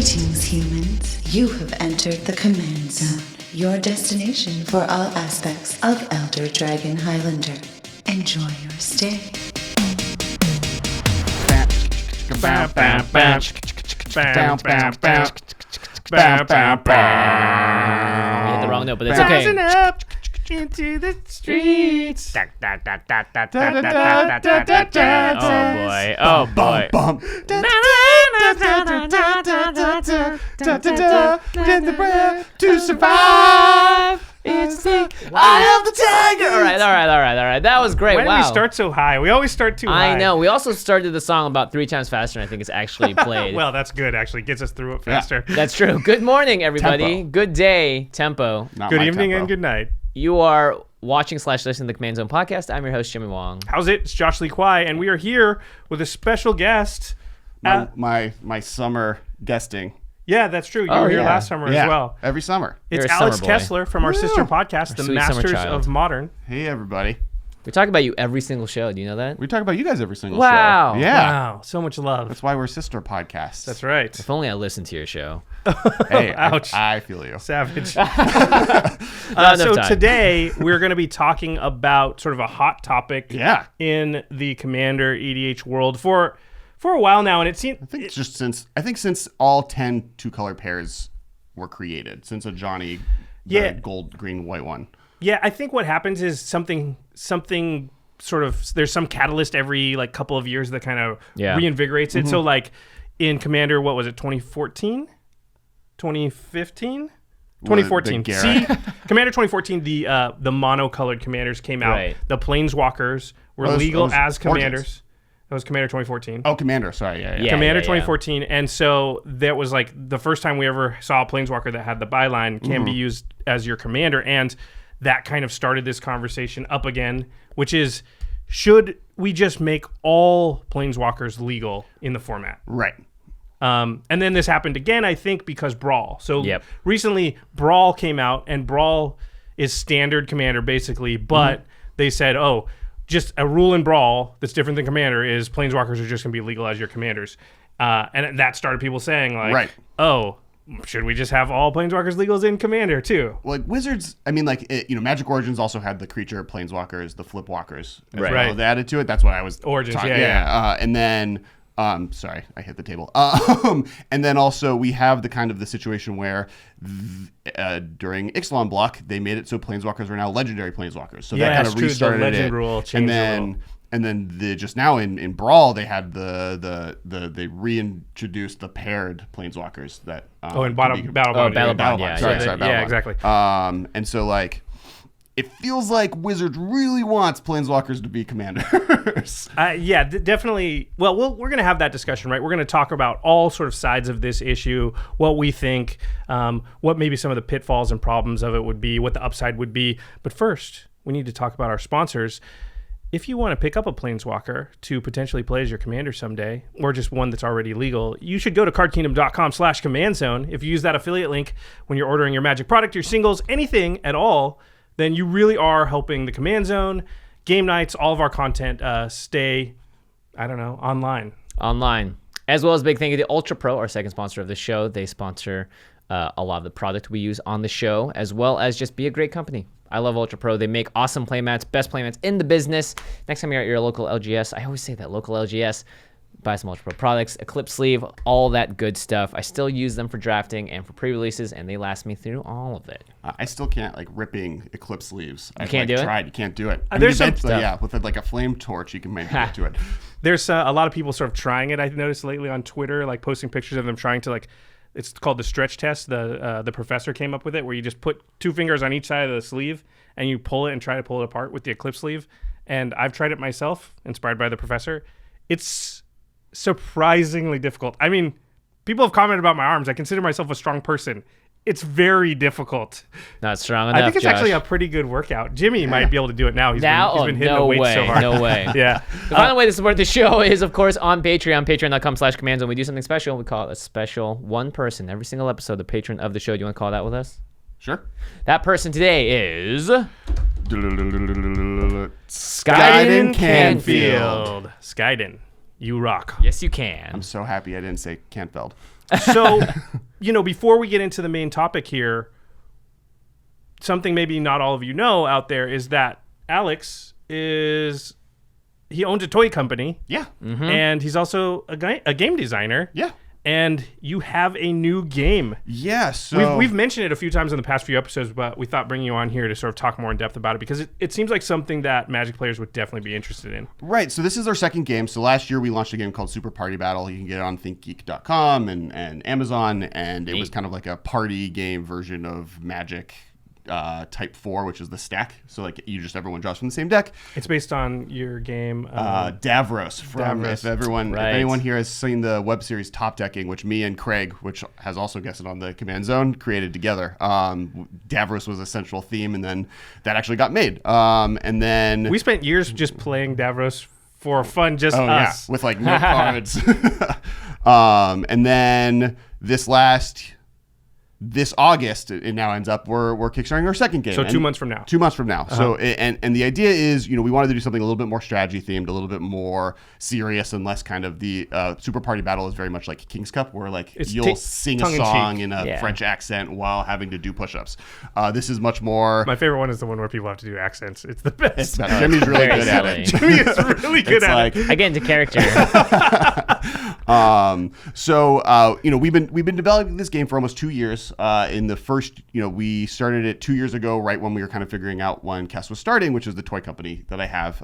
Greetings, humans. You have entered the Command Zone, your destination for all aspects of Elder Dragon Highlander. Enjoy your stay. We hit the wrong note, but it's okay. Rising up into the streets. Oh boy. Oh boy. To survive. It's the eye of the tiger. All right. That was great. Why do Wow. we start so high? We always start too high. I know. We also started the song about 3 times faster than I think it's actually played. Well, that's good, actually. Gets us through it faster. That's true. Good morning, everybody. Tempo. Good day, tempo. Not Good my evening tempo. and good night. You are watching / listening to the Command Zone podcast. I'm your host, Jimmy Wong. How's it? It's Josh Lee Kwai, and we are here with a special guest. My summer guesting. Yeah, that's true. You Oh, were here yeah. last summer as well. Every summer. You're It's a Alex summer boy. Kessler from our sister podcast, The sweet summer Masters child. of Modern. Hey, everybody. We talk about you every single show. Do you know that? We talk about you guys every single Wow. show. Yeah. Wow, so much love. That's why we're sister podcasts. That's right. If only I listened to your show. Hey, Ouch. I feel you. Savage. Enough So time. today we're going to be talking about sort of a hot topic Yeah. in the Commander EDH world for a while now, and it seems I think just since all 10 two-color pairs were created, since a Johnny, the Yeah. gold, green, white one. Yeah, I think what happens is something sort of, there's some catalyst every like couple of years that kind of reinvigorates it. So like in Commander, what was it, 2014? 2015? 2014. the See, Commander 2014, the mono-colored commanders came out. Right. The Planeswalkers were Oh, legal those as Orcans. commanders. That was Commander 2014. Oh, Commander. Sorry. Yeah. Yeah. Commander 2014, and so that was like the first time we ever saw a Planeswalker that had the byline can be used as your commander, and that kind of started this conversation up again, which is, should we just make all Planeswalkers legal in the format? Right. And then this happened again, I think, because Brawl. So Yep. recently, Brawl came out, and Brawl is standard Commander, basically, but they said, oh, just a rule in Brawl that's different than Commander is Planeswalkers are just going to be legal as your commanders. And that started people saying, like, Right. oh, should we just have all Planeswalkers legals in Commander, too? Like Wizards, I mean, like, Magic Origins also had the creature planeswalkers, the flipwalkers. As Right. well. Right. They added to it. That's what I was Origins, talking. yeah. And then, sorry, I hit the table. And then also we have the situation where during Ixalan block, they made it so planeswalkers are now legendary planeswalkers. So Yeah, that kind that's of true. The restarted legend it. rule changed the And then just now in Brawl, they had they reintroduced the paired planeswalkers that. In Battle Bond. Battle Bond, yeah. Sorry, Yeah, Battle Bond. exactly. And so like, it feels like Wizards really wants planeswalkers to be commanders. Yeah, definitely. Well, we're going to have that discussion, right? We're going to talk about all sort of sides of this issue, what we think, what maybe some of the pitfalls and problems of it would be, what the upside would be. But first, we need to talk about our sponsors. If you want to pick up a Planeswalker to potentially play as your commander someday, or just one that's already legal, you should go to cardkingdom.com/commandzone. If you use that affiliate link when you're ordering your Magic product, your singles, anything at all, then you really are helping the Command Zone, game nights, all of our content stay, online. Online. As well as big thank you to Ultra Pro, our second sponsor of the show. They sponsor a lot of the product we use on the show, as well as just be a great company. I love Ultra Pro. They make awesome playmats, best playmats in the business. Next time you're at your local LGS, I always say that, local LGS, buy some Ultra Pro products, Eclipse sleeve, all that good stuff. I still use them for drafting and for pre-releases, and they last me through all of it. I still can't like ripping Eclipse sleeves. I can't do it? tried. You can't do it. There's some eventually, stuff. with like a flame torch, you can maybe get to it. There's a lot of people sort of trying it. I've noticed lately on Twitter, like posting pictures of them trying to it's called the stretch test. The professor came up with it, where you just put 2 fingers on each side of the sleeve and you pull it and try to pull it apart with the Eclipse sleeve. And I've tried it myself, inspired by the professor. It's surprisingly difficult. I mean, people have commented about my arms. I consider myself a strong person. It's very difficult. Not strong enough, I think it's Josh. actually a pretty good workout. Jimmy might be able to do it now. He's been hitting no the weights way, so hard. no way. Yeah. The final way to support the show is, of course, on Patreon, patreon.com/commandzone. We do something special. We call it a special one person every single episode, the patron of the show. Do you want to call that with us? Sure. That person today is Skyden Canfield. Skyden, you rock. Yes, you can. I'm so happy I didn't say Cantfeld. So, before we get into the main topic here, something maybe not all of you know out there is that Alex he owns a toy company. Yeah. And he's also a game designer. Yeah. And you have a new game. Yeah, so We've mentioned it a few times in the past few episodes, but we thought bringing you on here to sort of talk more in depth about it because it seems like something that Magic players would definitely be interested in. Right, so this is our second game. So last year we launched a game called Super Party Battle. You can get it on thinkgeek.com and Amazon, and it was kind of like a party game version of Magic Type 4, which is the stack. So like everyone draws from the same deck. It's based on your game Davros from Davros. If anyone here has seen the web series Top Decking, which me and Craig, which has also guested on the Command Zone, created together. Davros was a central theme, and then that actually got made. And then we spent years just playing Davros for fun, just us. Yeah, with like no cards. And then this August, it now ends up we're kickstarting our second game. So 2 months from now. 2 months from now. So and the idea is, we wanted to do something a little bit more strategy themed, a little bit more serious, and less kind of the Super Party Battle is very much like King's Cup, where like you'll sing a song in a French accent while having to do push-ups. This is much more. My favorite one is the one where people have to do accents. It's the best. Jimmy's really good at it. Jimmy is really good at it. I get into character. We've been developing this game for almost 2 years. In the first, we started it 2 years ago, right when we were kind of figuring out when Kess was starting, which is the toy company that I have.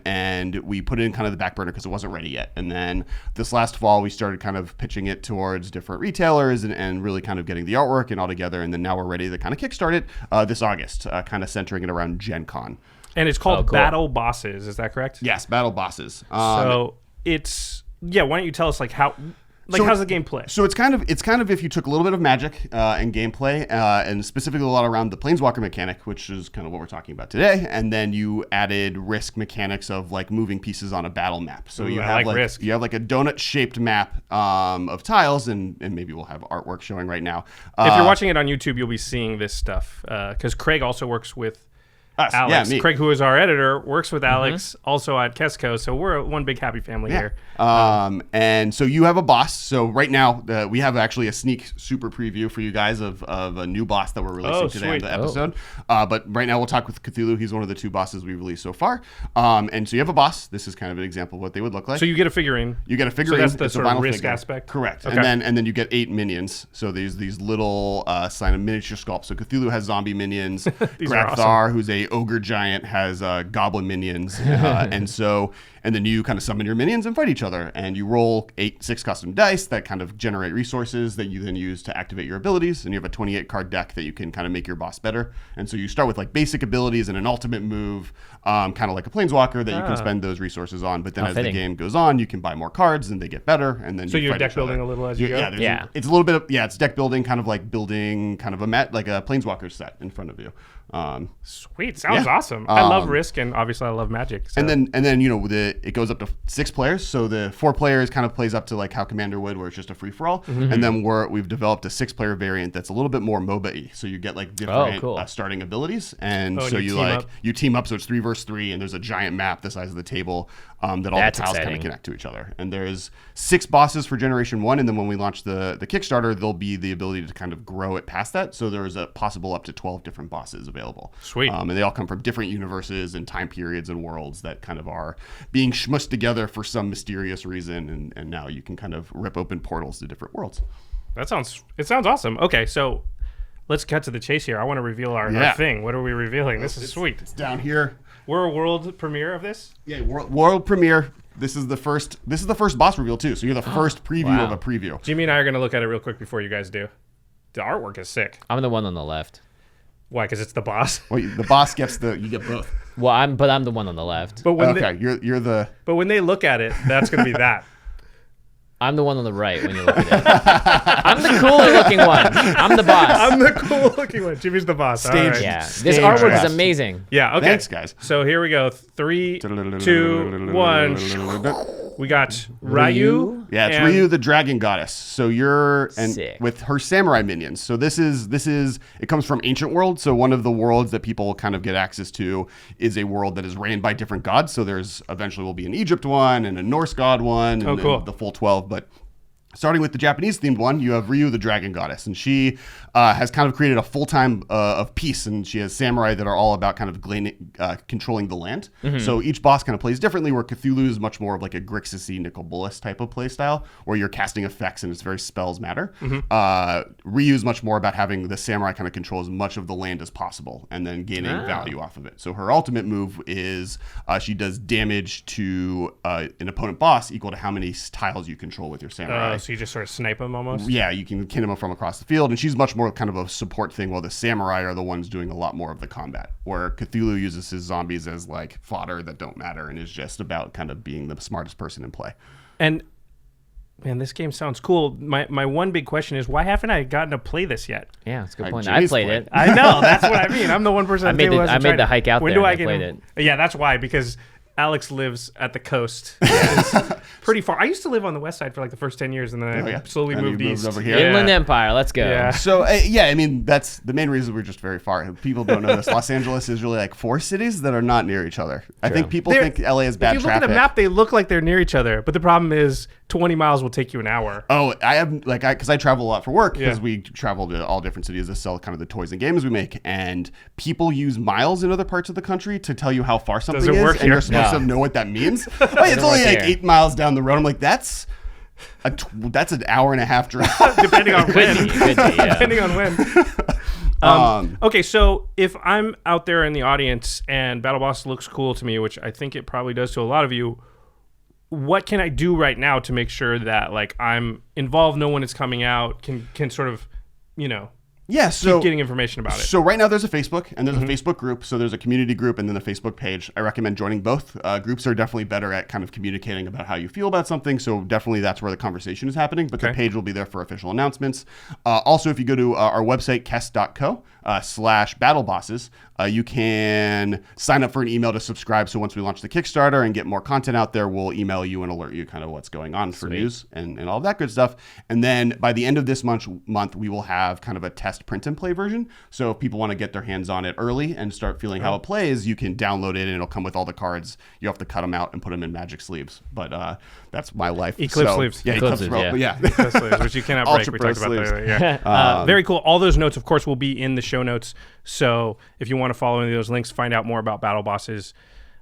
And we put it in kind of the back burner because it wasn't ready yet. And then this last fall, we started kind of pitching it towards different retailers and really kind of getting the artwork and all together. And then now we're ready to kind of kickstart it this August, kind of centering it around Gen Con. And it's called Battle Bosses. Is that correct? Yes, Battle Bosses. So it's, why don't you tell us how's the game play? So it's kind of if you took a little bit of Magic and gameplay, and specifically a lot around the Planeswalker mechanic, which is kind of what we're talking about today, and then you added Risk mechanics of like moving pieces on a battle map. So you have Risk. You have like a donut-shaped map of tiles, and maybe we'll have artwork showing right now. If you're watching it on YouTube, you'll be seeing this stuff because Craig also works with Alex. Yeah, me. Craig, who is our editor, works with Alex also at Kesco. So we're one big happy family here. And so you have a boss. So right now we have actually a sneak super preview for you guys of a new boss that we're releasing today on the episode. But right now we'll talk with Cthulhu. He's one of the 2 bosses we released so far. And so you have a boss. This is kind of an example of what they would look like. So you get a figurine. You get a figurine. So that's the it's sort a of vinyl risk figure. aspect. Correct. Okay. And then you get 8 minions. So these little sign of miniature sculpts. So Cthulhu has zombie minions. These are Grabthar, awesome. who's a ogre giant, has goblin minions. And then you kind of summon your minions and fight each other. And you roll 6 custom dice that kind of generate resources that you then use to activate your abilities. And you have a 28 card deck that you can kind of make your boss better. And so you start with like basic abilities and an ultimate move, kind of like a Planeswalker that you can spend those resources on. But then as the game goes on, you can buy more cards and they get better. And then So you're fight deck each other. building a little as you go? It's a little bit of, it's deck building, kind of like building kind of like a Planeswalker set in front of you. Sweet. Sounds awesome. I love Risk, and obviously I love Magic. So. And then it goes up to 6 players. So the 4 players kind of plays up to like how Commander would, where it's just a free for all. And then we've developed a 6-player variant that's a little bit more MOBA-y. So you get like different starting abilities, and so you team up. So it's 3 versus 3, and there's a giant map the size of the table that all the tiles kind of connect to each other. And there's 6 bosses for Generation 1, and then when we launch the Kickstarter, there'll be the ability to kind of grow it past that. So there's a possible up to 12 different bosses available. Sweet. And they all come from different universes and time periods and worlds that kind of are being smushed together for some mysterious reason, and now you can kind of rip open portals to different worlds. It sounds awesome. Okay, so let's cut to the chase here. I want to reveal our thing. What are we revealing? This is sweet. It's down here. We're a world premiere of this? Yeah, world premiere. This is the first boss reveal too. So you're the first preview of a preview. Jimmy and I are going to look at it real quick before you guys do. The artwork is sick. I'm the one on the left. Why? Because it's the boss. Well, the boss gets you get both. Well, I'm the one on the left. But when you're the. But when they look at it, that's going to be that. I'm the one on the right when you look at it. I'm the cooler looking one. I'm the boss. I'm the cool looking one. Jimmy's the boss. Stage. Right. Yeah. This artwork is amazing. Yeah. Okay. Thanks, guys. So here we go. 3, 2, 1. We got Ryu. Yeah, it's Ryu, the dragon goddess. So you're Sick. with her samurai minions. So this is it comes from ancient world. So one of the worlds that people kind of get access to is a world that is ran by different gods. So there's eventually will be an Egypt one and a Norse god one and then the full 12. But Starting with the Japanese-themed one, you have Ryu, the Dragon Goddess, and she has kind of created a full-time of peace, and she has samurai that are all about kind of controlling the land. So each boss kind of plays differently, where Cthulhu is much more of like a Grixis-y Nicol Bolas type of play style, where you're casting effects and it's very spells matter. Ryu is much more about having the samurai kind of control as much of the land as possible, and then gaining value off of it. So her ultimate move is she does damage to an opponent boss equal to how many tiles you control with your samurai. So you just sort of snipe them almost? Yeah, you can kin him from across the field, and she's much more kind of a support thing, while the samurai are the ones doing a lot more of the combat, where Cthulhu uses his zombies as like fodder that don't matter and is just about kind of being the smartest person in play. And man, this game sounds cool. My one big question is, why haven't I gotten to play this yet? Yeah, that's a good point. I played it. I know, that's what I mean. I'm the one person I made the hike out there and I played it. Yeah, that's why, because Alex lives at the coast. It's pretty far. I used to live on the west side for like the first 10 years, and then I slowly moved east. Over here. Inland Empire, let's go. Yeah. So, I mean, that's the main reason we're just very far. People don't know this. Los Angeles is really like 4 cities that are not near each other. I think people think LA has bad traffic. If you look at a map, they look like they're near each other, but the problem is 20 miles will take you an hour. Oh, because I travel a lot for work, because we travel to all different cities to sell kind of the toys and games we make, and people use miles in other parts of the country to tell you how far something is, and you're supposed to know what that means. It's only like 8 miles down the road. I'm like, that's an hour and a half drive, depending on when. Depending on when. Okay, so if I'm out there in the audience and Battle Boss looks cool to me, which I think it probably does to a lot of you, what can I do right now to make sure that like I'm involved, know when it's coming out, can sort of, keep getting information about it? So right now there's a Facebook, and there's a Facebook group. So there's a community group and then a Facebook page. I recommend joining both. Groups are definitely better at kind of communicating about how you feel about something. So definitely that's where the conversation is happening. But the page will be there for official announcements. Also, if you go to our website, kest.co/battlebosses, you can sign up for an email to subscribe. So once we launch the Kickstarter and get more content out there, we'll email you and alert you kind of what's going on for news and all that good stuff. And then by the end of this month, we will have kind of a test print and play version. So if people want to get their hands on it early and start feeling how it plays, you can download it and it'll come with all the cards. You have to cut them out and put them in magic sleeves. But that's my life. Eclipse sleeves. Yeah, Eclipse sleeves. Yeah. Eclipse sleeves, which you cannot break. We talked about that. Yeah. Very cool. All those notes, of course, will be in the show notes. So if you want to follow any of those links, find out more about Battle Bosses.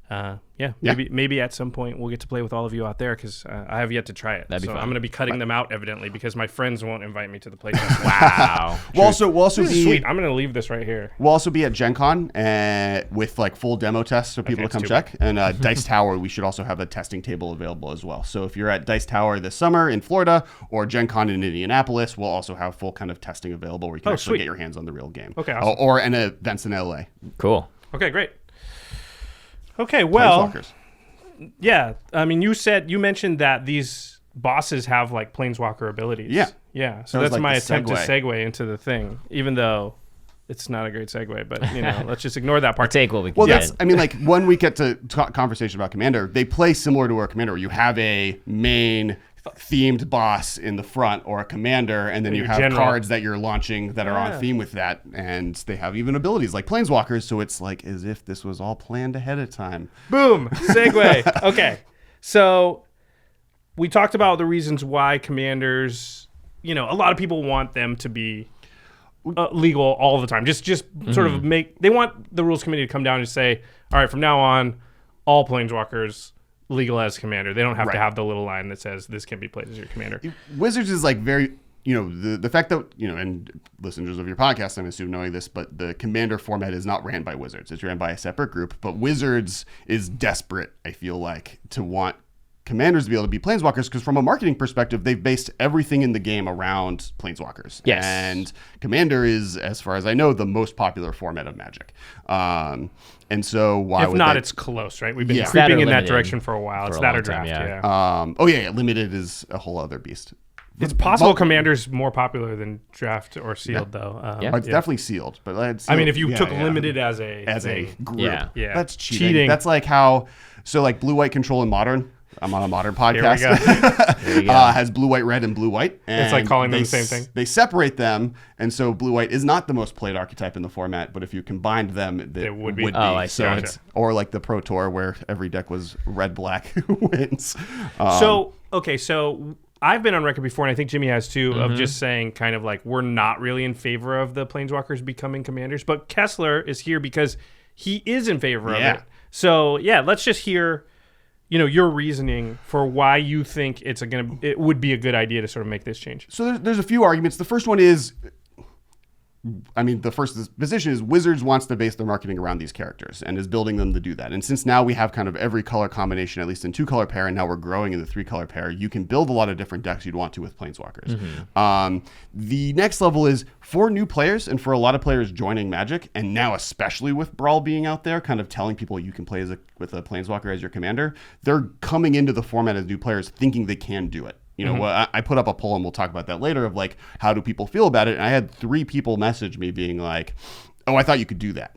Maybe at some point we'll get to play with all of you out there, because I have yet to try it. That'd be fun. I'm going to be cutting them out evidently, because my friends won't invite me to the playtest. Wow. We'll also be sweet. I'm going to leave this right here. We'll also be at Gen Con with like full demo tests for people to come check. And Dice Tower, we should also have a testing table available as well. So if you're at Dice Tower this summer in Florida or Gen Con in Indianapolis, we'll also have full kind of testing available where you can actually get your hands on the real game. Okay, awesome. Or in events in LA. Cool. Okay, great. Okay, well, Planeswalkers. Yeah, I mean, you mentioned that these bosses have like planeswalker abilities. Yeah. So that's like my attempt to segue into the thing, even though it's not a great segue. But let's just ignore that part. Take what we can. Well, I mean, like when we get to conversation about Commander, they play similar to our Commander, where you have a main themed boss in the front or a commander, and then you have cards that you're launching that are on theme with that, and they have even abilities like planeswalkers, so it's like as if this was all planned ahead of time. Boom, segue. Okay, so we talked about the reasons why commanders, a lot of people want them to be legal all the time, just sort of they want the rules committee to come down and say, all right, from now on all planeswalkers legal as commander. They don't have to have the little line that says this can be played as your commander. Wizards is like very, the fact that, and listeners of your podcast, I'm assuming knowing this, but the commander format is not ran by Wizards. It's ran by a separate group, but Wizards is desperate, I feel like, to want commanders to be able to be planeswalkers, because from a marketing perspective, they've based everything in the game around planeswalkers. Yes. And commander is, as far as I know, the most popular format of Magic. And so why if not, it's close, right? We've been creeping in that direction for a while. It's that or draft, limited is a whole other beast. It's possible commander's more popular than draft or sealed, though. It's definitely sealed, but if you took limited as a group, that's cheating. That's like how blue-white control in Modern. I'm on a Modern podcast. There you go. Has blue, white, red, and blue, white. And it's like calling them the same thing. They separate them, and so blue, white is not the most played archetype in the format. But if you combined them, it would be. Oh, I see. So or like the Pro Tour, where every deck was red, black wins. I've been on record before, and I think Jimmy has too, of just saying kind of like we're not really in favor of the Planeswalkers becoming commanders. But Kessler is here because he is in favor of it. So yeah, let's just hear, your reasoning for why you think it would be a good idea to sort of make this change. So there's a few arguments. The first one is, the first position is Wizards wants to base their marketing around these characters and is building them to do that. And since now we have kind of every color combination, at least in 2-color pair, and now we're growing in the 3-color pair, you can build a lot of different decks you'd want to with Planeswalkers. The next level is for new players and for a lot of players joining Magic, and now especially with Brawl being out there, kind of telling people you can play with a Planeswalker as your commander, they're coming into the format as new players thinking they can do it. I put up a poll, and we'll talk about that later, of like, how do people feel about it? And I had 3 people message me being like, oh, I thought you could do that.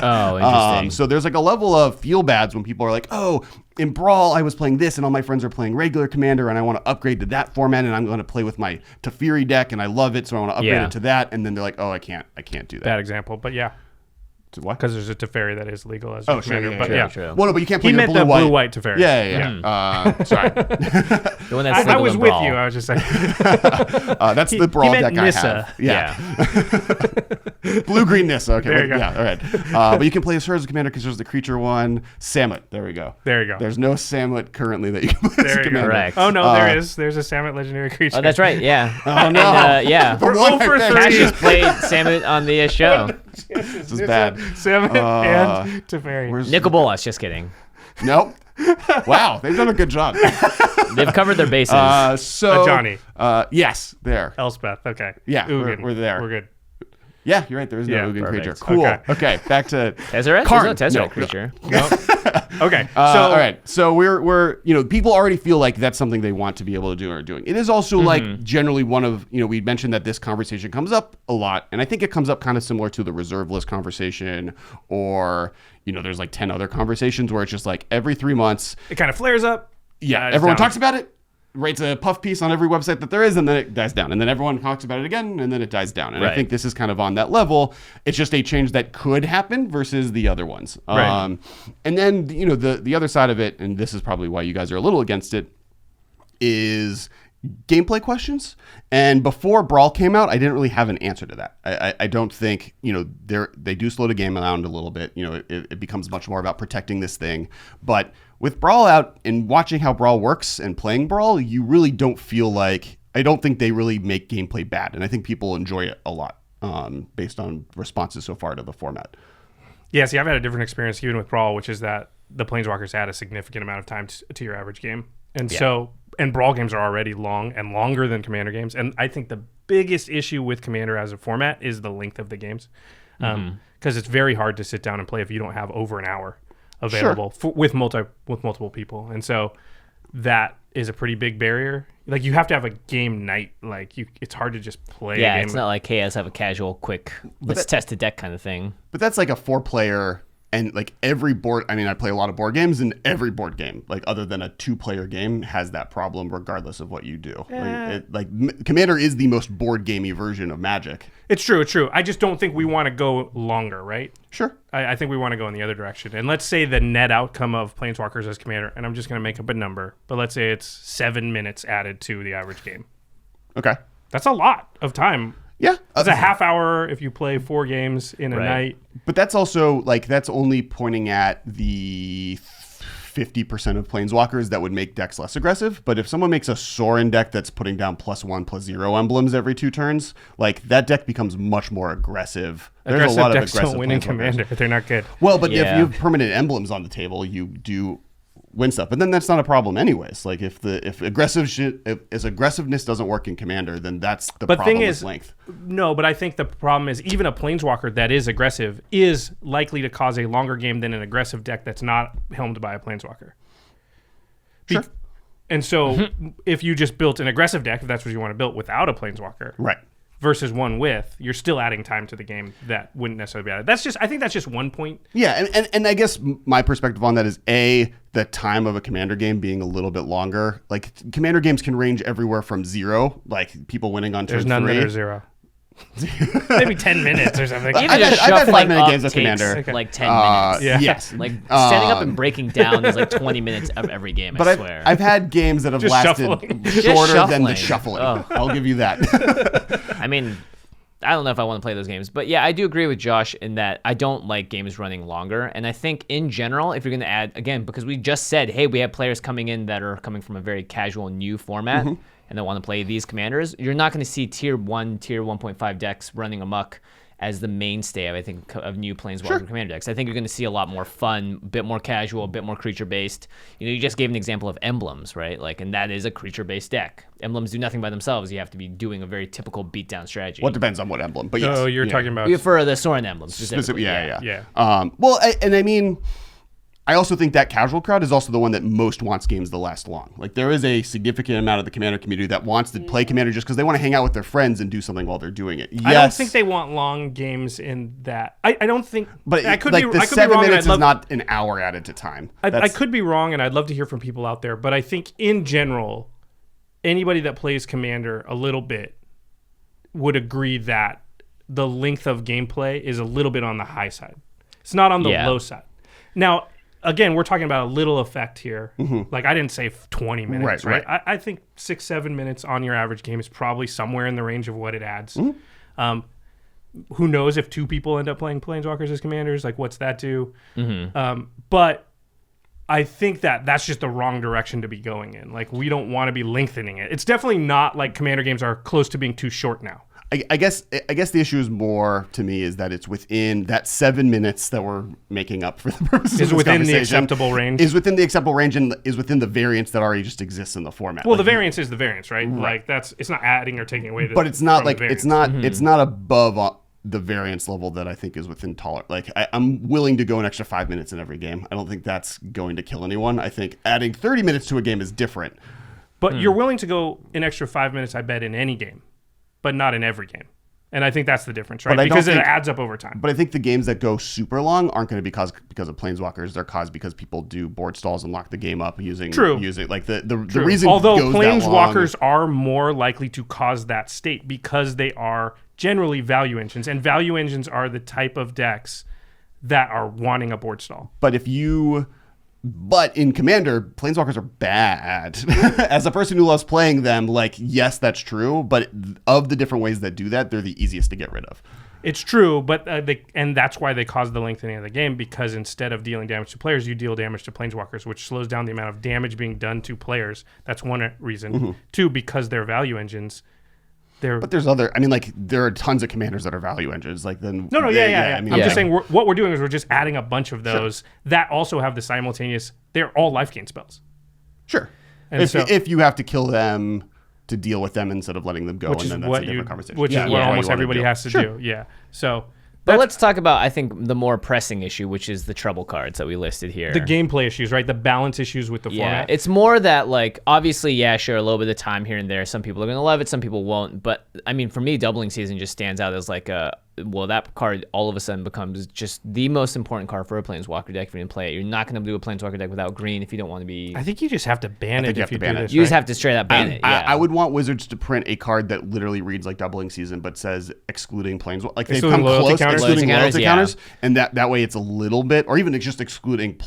Oh, interesting. So there's like a level of feel bads when people are like, oh, in Brawl, I was playing this and all my friends are playing regular Commander and I want to upgrade to that format and I'm going to play with my Teferi deck and I love it, so I want to upgrade it to that. And then they're like, oh, I can't do that. Bad example, but yeah. What? Because there's a Teferi that is legal as a commander. True. Well, no, but you can't play He meant the blue-white Teferi. Yeah. Sorry. The one that's I was with Brawl. you. I was just saying. That's the Brawl he meant deck Nissa. I have. Blue-green Nissa. Okay. There you go. Yeah, all right. But you can play her as a commander because there's the creature one. Samut. There we go. There you go. There's no Samut currently that you can play as a commander. Correct. Oh, no, there is. There's a Samut legendary creature. Oh, that's right. Yeah. Oh, no. And, We're 0 for 3. Cassius played Samut on the show. This is bad. Samut and Teferi. Nicol Bolas, just kidding. Nope. Wow, they've done a good job. They've covered their bases. Johnny. Yes, there. Elspeth. Okay. Yeah, Ugin. we're there. We're good. Yeah, you're right. There is no Ugin creature. perfect. Cool. Okay, back to Tezzeret? Karn. There's no Tezzeret No. creature. Okay. all right. So we're people already feel like that's something they want to be able to do or are doing. It is also like generally one of, we mentioned that this conversation comes up a lot, and I think it comes up kind of similar to the reserve list conversation, or there's like 10 other conversations where it's just like every 3 months It kind of flares up. Yeah, everyone talks about it, writes a puff piece on every website that there is, and then it dies down. And then everyone talks about it again, and then it dies down. And I think this is kind of on that level. It's just a change that could happen versus the other ones. Right. And then, the other side of it, and this is probably why you guys are a little against it, is gameplay questions. And before Brawl came out, I didn't really have an answer to that. I don't think, they do slow the game down a little bit. It becomes much more about protecting this thing. But with Brawl out and watching how Brawl works and playing Brawl, you really don't feel like, I don't think they really make gameplay bad. And I think people enjoy it a lot based on responses so far to the format. Yeah, see, I've had a different experience even with Brawl, which is that the Planeswalkers add a significant amount of time to your average game. And and Brawl games are already long and longer than Commander games. And I think the biggest issue with Commander as a format is the length of the games. Because it's very hard to sit down and play if you don't have over an hour available with multiple people. And so that is a pretty big barrier. Like, you have to have a game night. Like, it's hard to just play a game. It's not like, hey, let's have a casual, quick, let's test the deck kind of thing. But that's like a 4-player, and like every board, I play a lot of board games, and every board game, like other than a 2-player game, has that problem regardless of what you do. Commander is the most board gamey version of Magic. It's true. I just don't think we want to go longer, right? Sure. I think we want to go in the other direction. And let's say the net outcome of Planeswalkers as Commander, and I'm just going to make up a number, but let's say it's 7 minutes added to the average game. Okay. That's a lot of time. Yeah. It's a half hour if you play 4 games in a night. But that's also, that's only pointing at the 50% of Planeswalkers that would make decks less aggressive. But if someone makes a Soren deck that's putting down +1/+0 emblems every 2 turns, that deck becomes much more aggressive. There's a lot of decks don't win in Commander. They're not good. Well, but if you have permanent emblems on the table, you do win stuff. But then that's not a problem anyways. Like, if aggressiveness doesn't work in Commander, then that's the problem with length. No, but I think the problem is even a Planeswalker that is aggressive is likely to cause a longer game than an aggressive deck that's not helmed by a Planeswalker. Sure. And so if you just built an aggressive deck, if that's what you want to build without a Planeswalker, right, versus one with, you're still adding time to the game that wouldn't necessarily be added. I think that's just one point. Yeah, and I guess my perspective on that is the time of a Commander game being a little bit longer. Like, Commander games can range everywhere from 0, like people winning on turn 3. There's none that are 0. maybe 10 minutes or something. Even I've just had shuffling 5-minute up games of takes Commander. like 10 minutes. Yeah. Yes. Like setting up and breaking down is like 20 minutes of every game, I swear. I've had games that have Just lasted shuffling. shorter than the shuffling. shuffling. Oh. I'll give you that. I mean, I don't know if I want to play those games, but yeah, I do agree with Josh in that I don't like games running longer. And I think in general, if you're going to add, again, because we just said, hey, we have players coming in that are coming from a very casual new format and they want to play these commanders, you're not going to see tier 1, tier 1.5 decks running amok as the mainstay, I think, of new Planeswalker commander decks. I think you're going to see a lot more fun, a bit more casual, a bit more creature-based. You just gave an example of emblems, right? And that is a creature-based deck. Emblems do nothing by themselves. You have to be doing a very typical beatdown strategy. Well, it depends on what emblem, but yes. Oh, you're talking about... For the Soren emblems, specifically. Yeah. I mean, I also think that casual crowd is also the one that most wants games to last long. There is a significant amount of the Commander community that wants to play Commander just because they want to hang out with their friends and do something while they're doing it. Yes. I don't think they want long games in that. I don't think... But I could the be, I could 7 be wrong, minutes is not an hour added to time. I could be wrong, and I'd love to hear from people out there, but I think in general, anybody that plays Commander a little bit would agree that the length of gameplay is a little bit on the high side. It's not on the low side. Now... Again, we're talking about a little effect here. I didn't say 20 minutes, right? I think 6-7 minutes on your average game is probably somewhere in the range of what it adds. Who knows if 2 people end up playing Planeswalkers as commanders? What's that do? But I think that's just the wrong direction to be going in. We don't want to be lengthening it. It's definitely not like commander games are close to being too short now. I guess the issue is more to me is that it's within that 7 minutes that we're making up for the purposes of this within the conversation. acceptable range. Is within the acceptable range and is within the variance that already just exists in the format. Well, the variance is the variance, right? It's not adding or taking away. But it's not it's not above the variance level that I think is within tolerant. I'm willing to go an extra 5 minutes in every game. I don't think that's going to kill anyone. I think adding 30 minutes to a game is different. But you're willing to go an extra 5 minutes, I bet, in any game. But not in every game. And I think that's the difference, right? Because it adds up over time. But I think the games that go super long aren't going to be because of Planeswalkers. They're caused because people do board stalls and lock the game up using the reason. Although goes Planeswalkers are more likely to cause that state because they are generally value engines. And value engines are the type of decks that are wanting a board stall. But in Commander, Planeswalkers are bad. As a person who loves playing them, yes, that's true. But of the different ways that do that, they're the easiest to get rid of. It's true, but and that's why they cause the lengthening of the game, because instead of dealing damage to players, you deal damage to Planeswalkers, which slows down the amount of damage being done to players. That's one reason. 2, because they're value engines. But there's other. There are tons of commanders that are value engines. I'm just saying what we're doing is we're just adding a bunch of those that also have the simultaneous. They're all life gain spells. Sure. And if you have to kill them to deal with them instead of letting them go, and then that's a different conversation. Which is what almost everybody has to do. Yeah. So. But let's talk about, I think, the more pressing issue, which is the trouble cards that we listed here. The gameplay issues, right? The balance issues with the format. It's more that, obviously, sure, a little bit of time here and there. Some people are going to love it, some people won't. But, for me, Doubling Season just stands out as that card all of a sudden becomes just the most important card for a Planeswalker deck if you didn't play it. You're not going to do a Planeswalker deck without green if you don't want to be... I think you just have to ban it if you do this, You just have to straight up ban it, I would want Wizards to print a card that literally reads like Doubling Season, but says excluding Planeswalker. They've come close, excluding loyalty counters, and that way it's a little bit, or even just excluding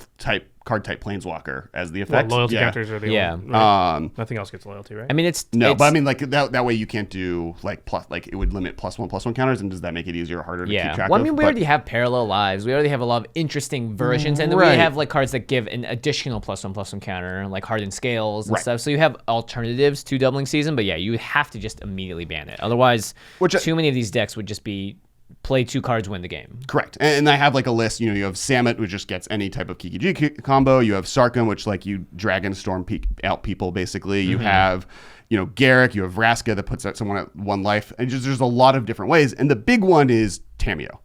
card type Planeswalker as the effect. Loyalty counters are the only, right? Nothing else gets loyalty, right? That way you can't do plus, it would limit +1/+1 counters, and does that make it easier or harder to keep track of? We already have parallel lives. We already have a lot of interesting versions, and then we have cards that give an additional +1/+1 counter, like Hardened Scales and stuff. So you have alternatives to Doubling Season, but you have to just immediately ban it. Otherwise, too many of these decks would just be play 2 cards, win the game. Correct. And I have a list. You have Samut, which just gets any type of Kiki-G combo. You have Sarkhan, which you Dragon Storm out people basically. You have Garruk. You have Vraska that puts someone at 1 life. And there's a lot of different ways. And the big one is Tamiyo.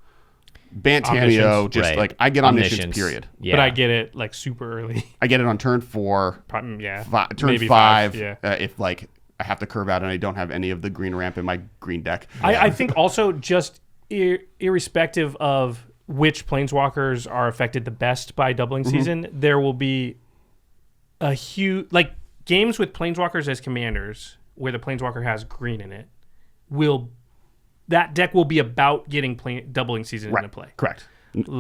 Ban Tamiyo. Just I get Omniscience, period. Yeah. But I get it super early. I get it on turn 4. Turn 5. If I have to curve out and I don't have any of the green ramp in my green deck. I think also just irrespective of which Planeswalkers are affected the best by Doubling Season, there will be a huge games with Planeswalkers as commanders where the Planeswalker has green in it will that deck will be about getting doubling season into play. Correct.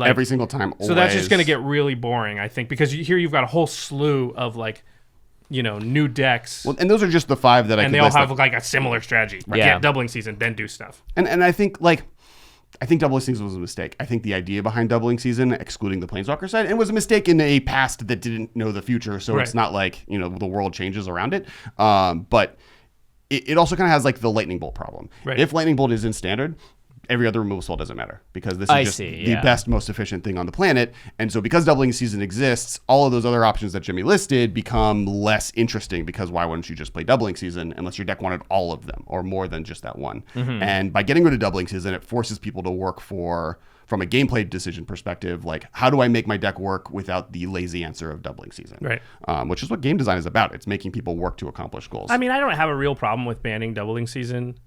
Every single time. So that's just going to get really boring, I think, because here you've got a whole slew of like, new decks. Well, and those are just the 5 that I. And they all have like a similar strategy. Right. Get doubling season, then do stuff. And I think doubling season was a mistake. I think the idea behind doubling season, excluding the Planeswalker side, it was a mistake in a past that didn't know the future. So it's not like the world changes around it. But it also kind of has like the lightning bolt problem. Right. If lightning bolt is in standard, every other removal spell doesn't matter because this is the best, most efficient thing on the planet. And so because doubling season exists, all of those other options that Jimmy listed become less interesting because why wouldn't you just play doubling season unless your deck wanted all of them or more than just that one? Mm-hmm. And by getting rid of doubling season, it forces people to work from a gameplay decision perspective, like how do I make my deck work without the lazy answer of doubling season? Right. Which is what game design is about. It's making people work to accomplish goals. I mean, I don't have a real problem with banning doubling season.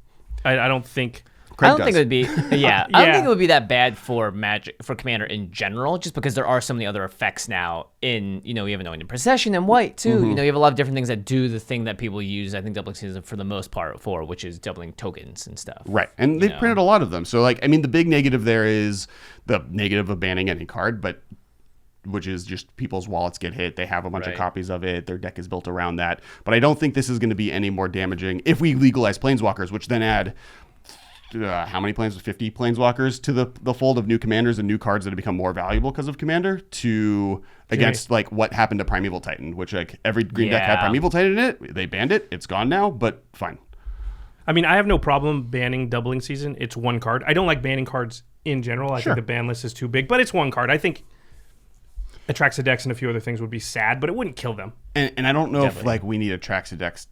I don't think... I don't think it would be I don't think it would be that bad for Magic for Commander in general, just because there are so many other effects now in you have an procession and white too. Mm-hmm. You have a lot of different things that do the thing that people use. I think doubling season for the most part for, which is doubling tokens and stuff. Right, and they've printed a lot of them. So the big negative there is the negative of banning any card, but which is just people's wallets get hit. They have a bunch of copies of it. Their deck is built around that. But I don't think this is going to be any more damaging if we legalize Planeswalkers, which then add. How many 50 Planeswalkers to the fold of new commanders and new cards that have become more valuable because of Commander against what happened to Primeval Titan, which every green deck had Primeval Titan in it. They banned it. It's gone now, but fine. I mean, I have no problem banning doubling season. It's one card. I don't like banning cards in general. I think the ban list is too big, but it's one card. I think Atraxa and a few other things would be sad, but it wouldn't kill them. And I don't know if we need Atraxa.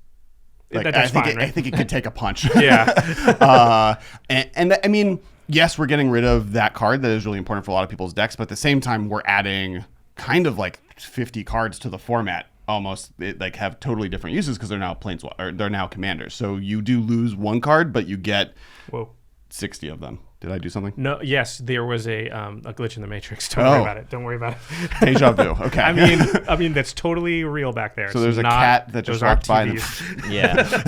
I think it could take a punch. Yeah. And I mean, yes, we're getting rid of that card that is really important for a lot of people's decks, but at the same time, we're adding kind of 50 cards to the format. Almost have totally different uses because they're now they're now commanders. So you do lose one card, but you get 60 of them. Did I do something? No. Yes, there was a glitch in the Matrix. Don't worry about it. Don't worry about it. Deja vu. Okay. I mean that's totally real back there. So there's a cat that just walked by. Yeah.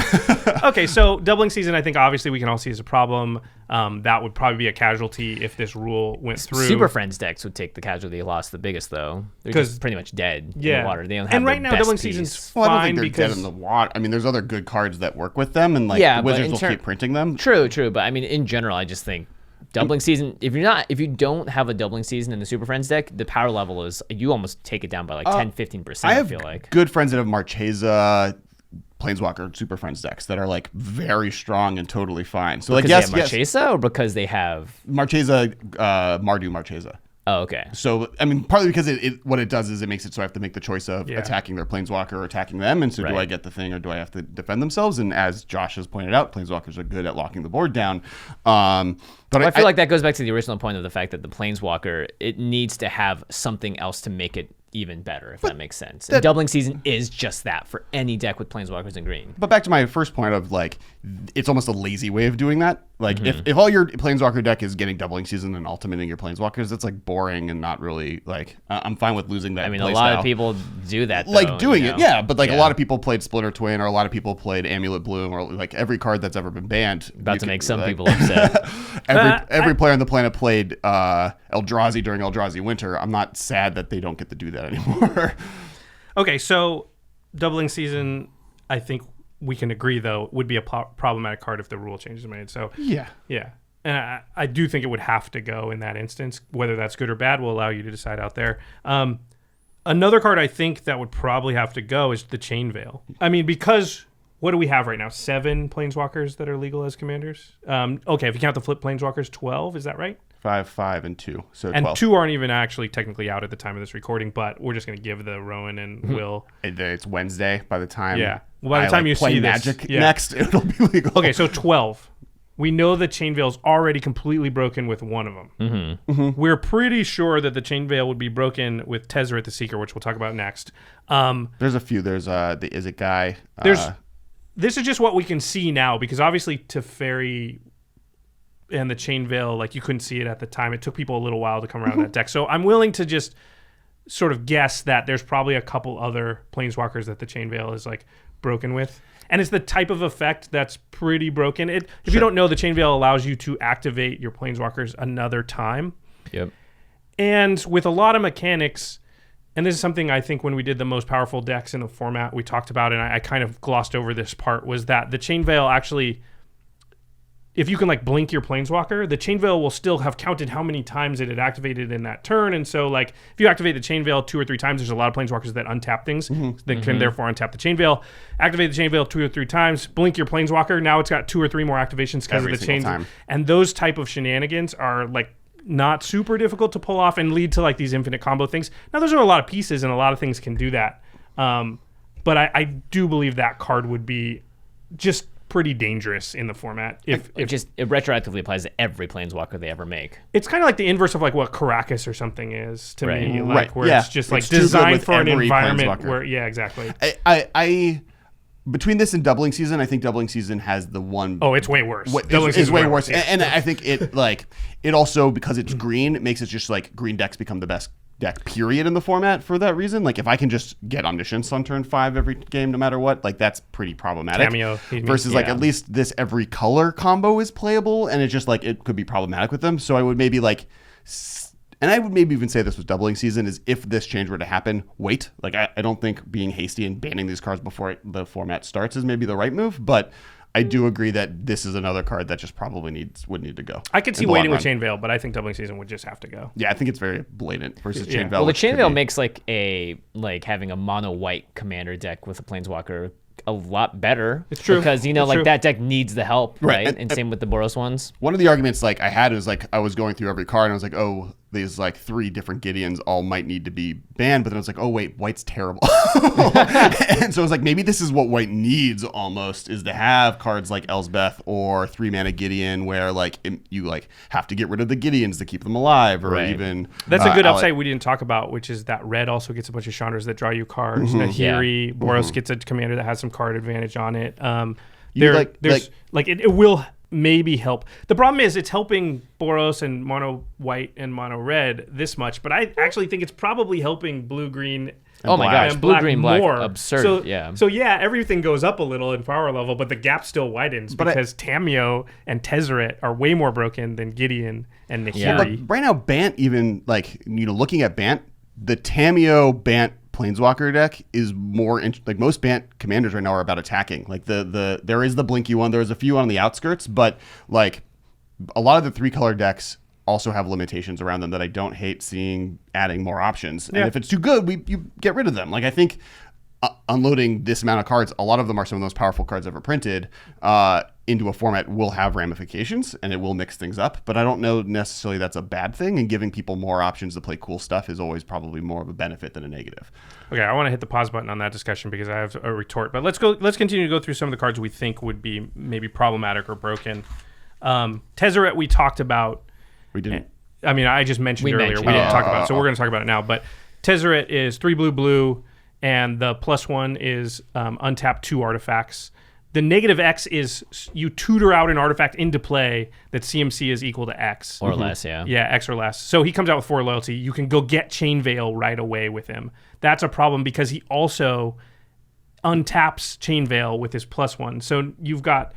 Okay, so doubling season, I think obviously we can all see as a problem. That would probably be a casualty if this rule went through. Super Friends decks would take the casualty loss the biggest though. They're just pretty much dead in the water. They don't have and right now doubling season's fine. I don't think they're dead in the water. I mean, there's other good cards that work with them, and Wizards will keep printing them. True. But I mean, in general, I just think. Doubling season, if you don't have a doubling season in the Super Friends deck, the power level is, you almost take it down by 10-15%, I feel like. Good friends that have Marchesa Planeswalker Super Friends decks that are very strong and totally fine. So because they have Marchesa or because they have Marchesa, Mardu Marchesa. Oh, okay. So, I mean, partly because what it does is it makes it so I have to make the choice of attacking their Planeswalker or attacking them. And so do I get the thing or do I have to defend themselves? And as Josh has pointed out, Planeswalkers are good at locking the board down. But I feel like that goes back to the original point of the fact that the Planeswalker, it needs to have something else to make it even better, if that makes sense. And doubling season is just that for any deck with Planeswalkers in green. But back to my first point of it's almost a lazy way of doing that. If all your Planeswalker deck is getting doubling season and ultimating your Planeswalkers, that's boring and not really I'm fine with losing that. I mean, a lot of people do that. Though, it, yeah. But a lot of people played Splinter Twin, or a lot of people played Amulet Bloom, or every card that's ever been banned. About to make some people upset. Every player on the planet played Eldrazi during Eldrazi Winter. I'm not sad that they don't get to do that anymore. Okay, so doubling season, I think we can agree, though, would be a problematic card if the rule change is made. So yeah. And I do think it would have to go in that instance. Whether that's good or bad will allow you to decide out there. Another card I think that would probably have to go is the Chain Veil. I mean, because what do we have right now? 7 Planeswalkers that are legal as commanders? Okay, if you count the flip Planeswalkers, 12, is that right? 5, and 2. So and 12. 2 aren't even actually technically out at the time of this recording, but we're just going to give the Rowan and Will. It's Wednesday by the time. Yeah. Well, by the time you play see Magic this, next, it'll be legal. Okay, so 12. We know that Chain Veil's already completely broken with one of them. Mm-hmm. Mm-hmm. We're pretty sure that the Chain Veil would be broken with Tezzeret the Seeker, which we'll talk about next. There's a few. There's the Is It guy. This is just what we can see now, because obviously Teferi and the Chain Veil, you couldn't see it at the time. It took people a little while to come around that deck. So I'm willing to just sort of guess that there's probably a couple other Planeswalkers that the Chain Veil is broken with. And it's the type of effect that's pretty broken. If you don't know, the Chain Veil allows you to activate your Planeswalkers another time. Yep. And with a lot of mechanics, and this is something I think when we did the most powerful decks in the format we talked about, and I kind of glossed over this part, was that the Chain Veil actually, if you can like blink your Planeswalker, the Chain Veil will still have counted how many times it had activated in that turn. And so like if you activate the Chain Veil 2 or 3 times, there's a lot of Planeswalkers that untap things that can therefore untap the Chain Veil. Activate the Chain Veil 2 or 3 times, blink your Planeswalker. Now it's got 2 or 3 more activations because of the Chain Veil. And those type of shenanigans are like not super difficult to pull off and lead to like these infinite combo things. Now those are a lot of pieces and a lot of things can do that. But I do believe that card would be just pretty dangerous in the format. If it retroactively applies to every Planeswalker they ever make. It's kind of like the inverse of like what Caracas or something is to me, like where it's just like it's designed for an environment where exactly. I between this and Doubling Season, I think Doubling Season has the one. Oh, it's way worse. It's way worse, and I think it also, because it's green, it makes it just like green decks become the best deck period in the format for that reason. Like if I can just get Omniscience on turn 5 every game no matter what, like that's pretty problematic. Cameo, versus like at least this every color combo is playable, and it's just like it could be problematic with them. So I would maybe like, and I would maybe even say this was Doubling Season, is if this change were to happen, wait. Like I don't think being hasty and banning these cards before the format starts is maybe the right move, but I do agree that this is another card that just probably would need to go. I could see waiting with Chain Veil, but I think Doubling Season would just have to go. Yeah, I think it's very blatant versus Chain Veil. Well, the Chain Veil makes like having a mono white commander deck with a Planeswalker a lot better. It's true. Because that deck needs the help, right? And same with the Boros ones. One of the arguments like I had is like I was going through every card and I was like, oh, these like 3 different Gideons all might need to be banned, but then I was like, oh wait, white's terrible. And so I was like, maybe this is what white needs almost, is to have cards like Elsbeth or 3-mana Gideon where like you like have to get rid of the Gideons to keep them alive, or even that's a good upside we didn't talk about, which is that red also gets a bunch of Chandras that draw you cards. Nahiri, Boros gets a commander that has some card advantage on it. It will maybe help. The problem is it's helping Boros and mono white and mono red this much, but I actually think it's probably helping blue green. Oh my gosh, blue green black, more. absurd. So everything goes up a little in power level, but the gap still widens because Tamiyo and Tezzeret are way more broken than Gideon and Nahiri. Yeah. But right now, Bant, even like looking at Bant, the Tamiyo Bant Planeswalker deck is more like most Bant commanders right now are about attacking. Like there is the blinky one, there's a few on the outskirts, but like a lot of the 3-color decks also have limitations around them that I don't hate seeing adding more options. And if it's too good, you get rid of them. Like I think unloading this amount of cards, a lot of them are some of the most powerful cards ever printed, into a format will have ramifications and it will mix things up. But I don't know necessarily that's a bad thing, and giving people more options to play cool stuff is always probably more of a benefit than a negative. Okay, I want to hit the pause button on that discussion because I have a retort. But let's continue to go through some of the cards we think would be maybe problematic or broken. Tezzeret we talked about. We didn't. I mean, I just mentioned earlier. We didn't talk about it, so we're going to talk about it now. But Tezzeret is 3 blue, and the +1 is untap 2 artifacts. The -X is you tutor out an artifact into play that CMC is equal to X. Or less, yeah. Yeah, X or less. So he comes out with 4 loyalty. You can go get Chain Veil right away with him. That's a problem because he also untaps Chain Veil with his +1. So you've got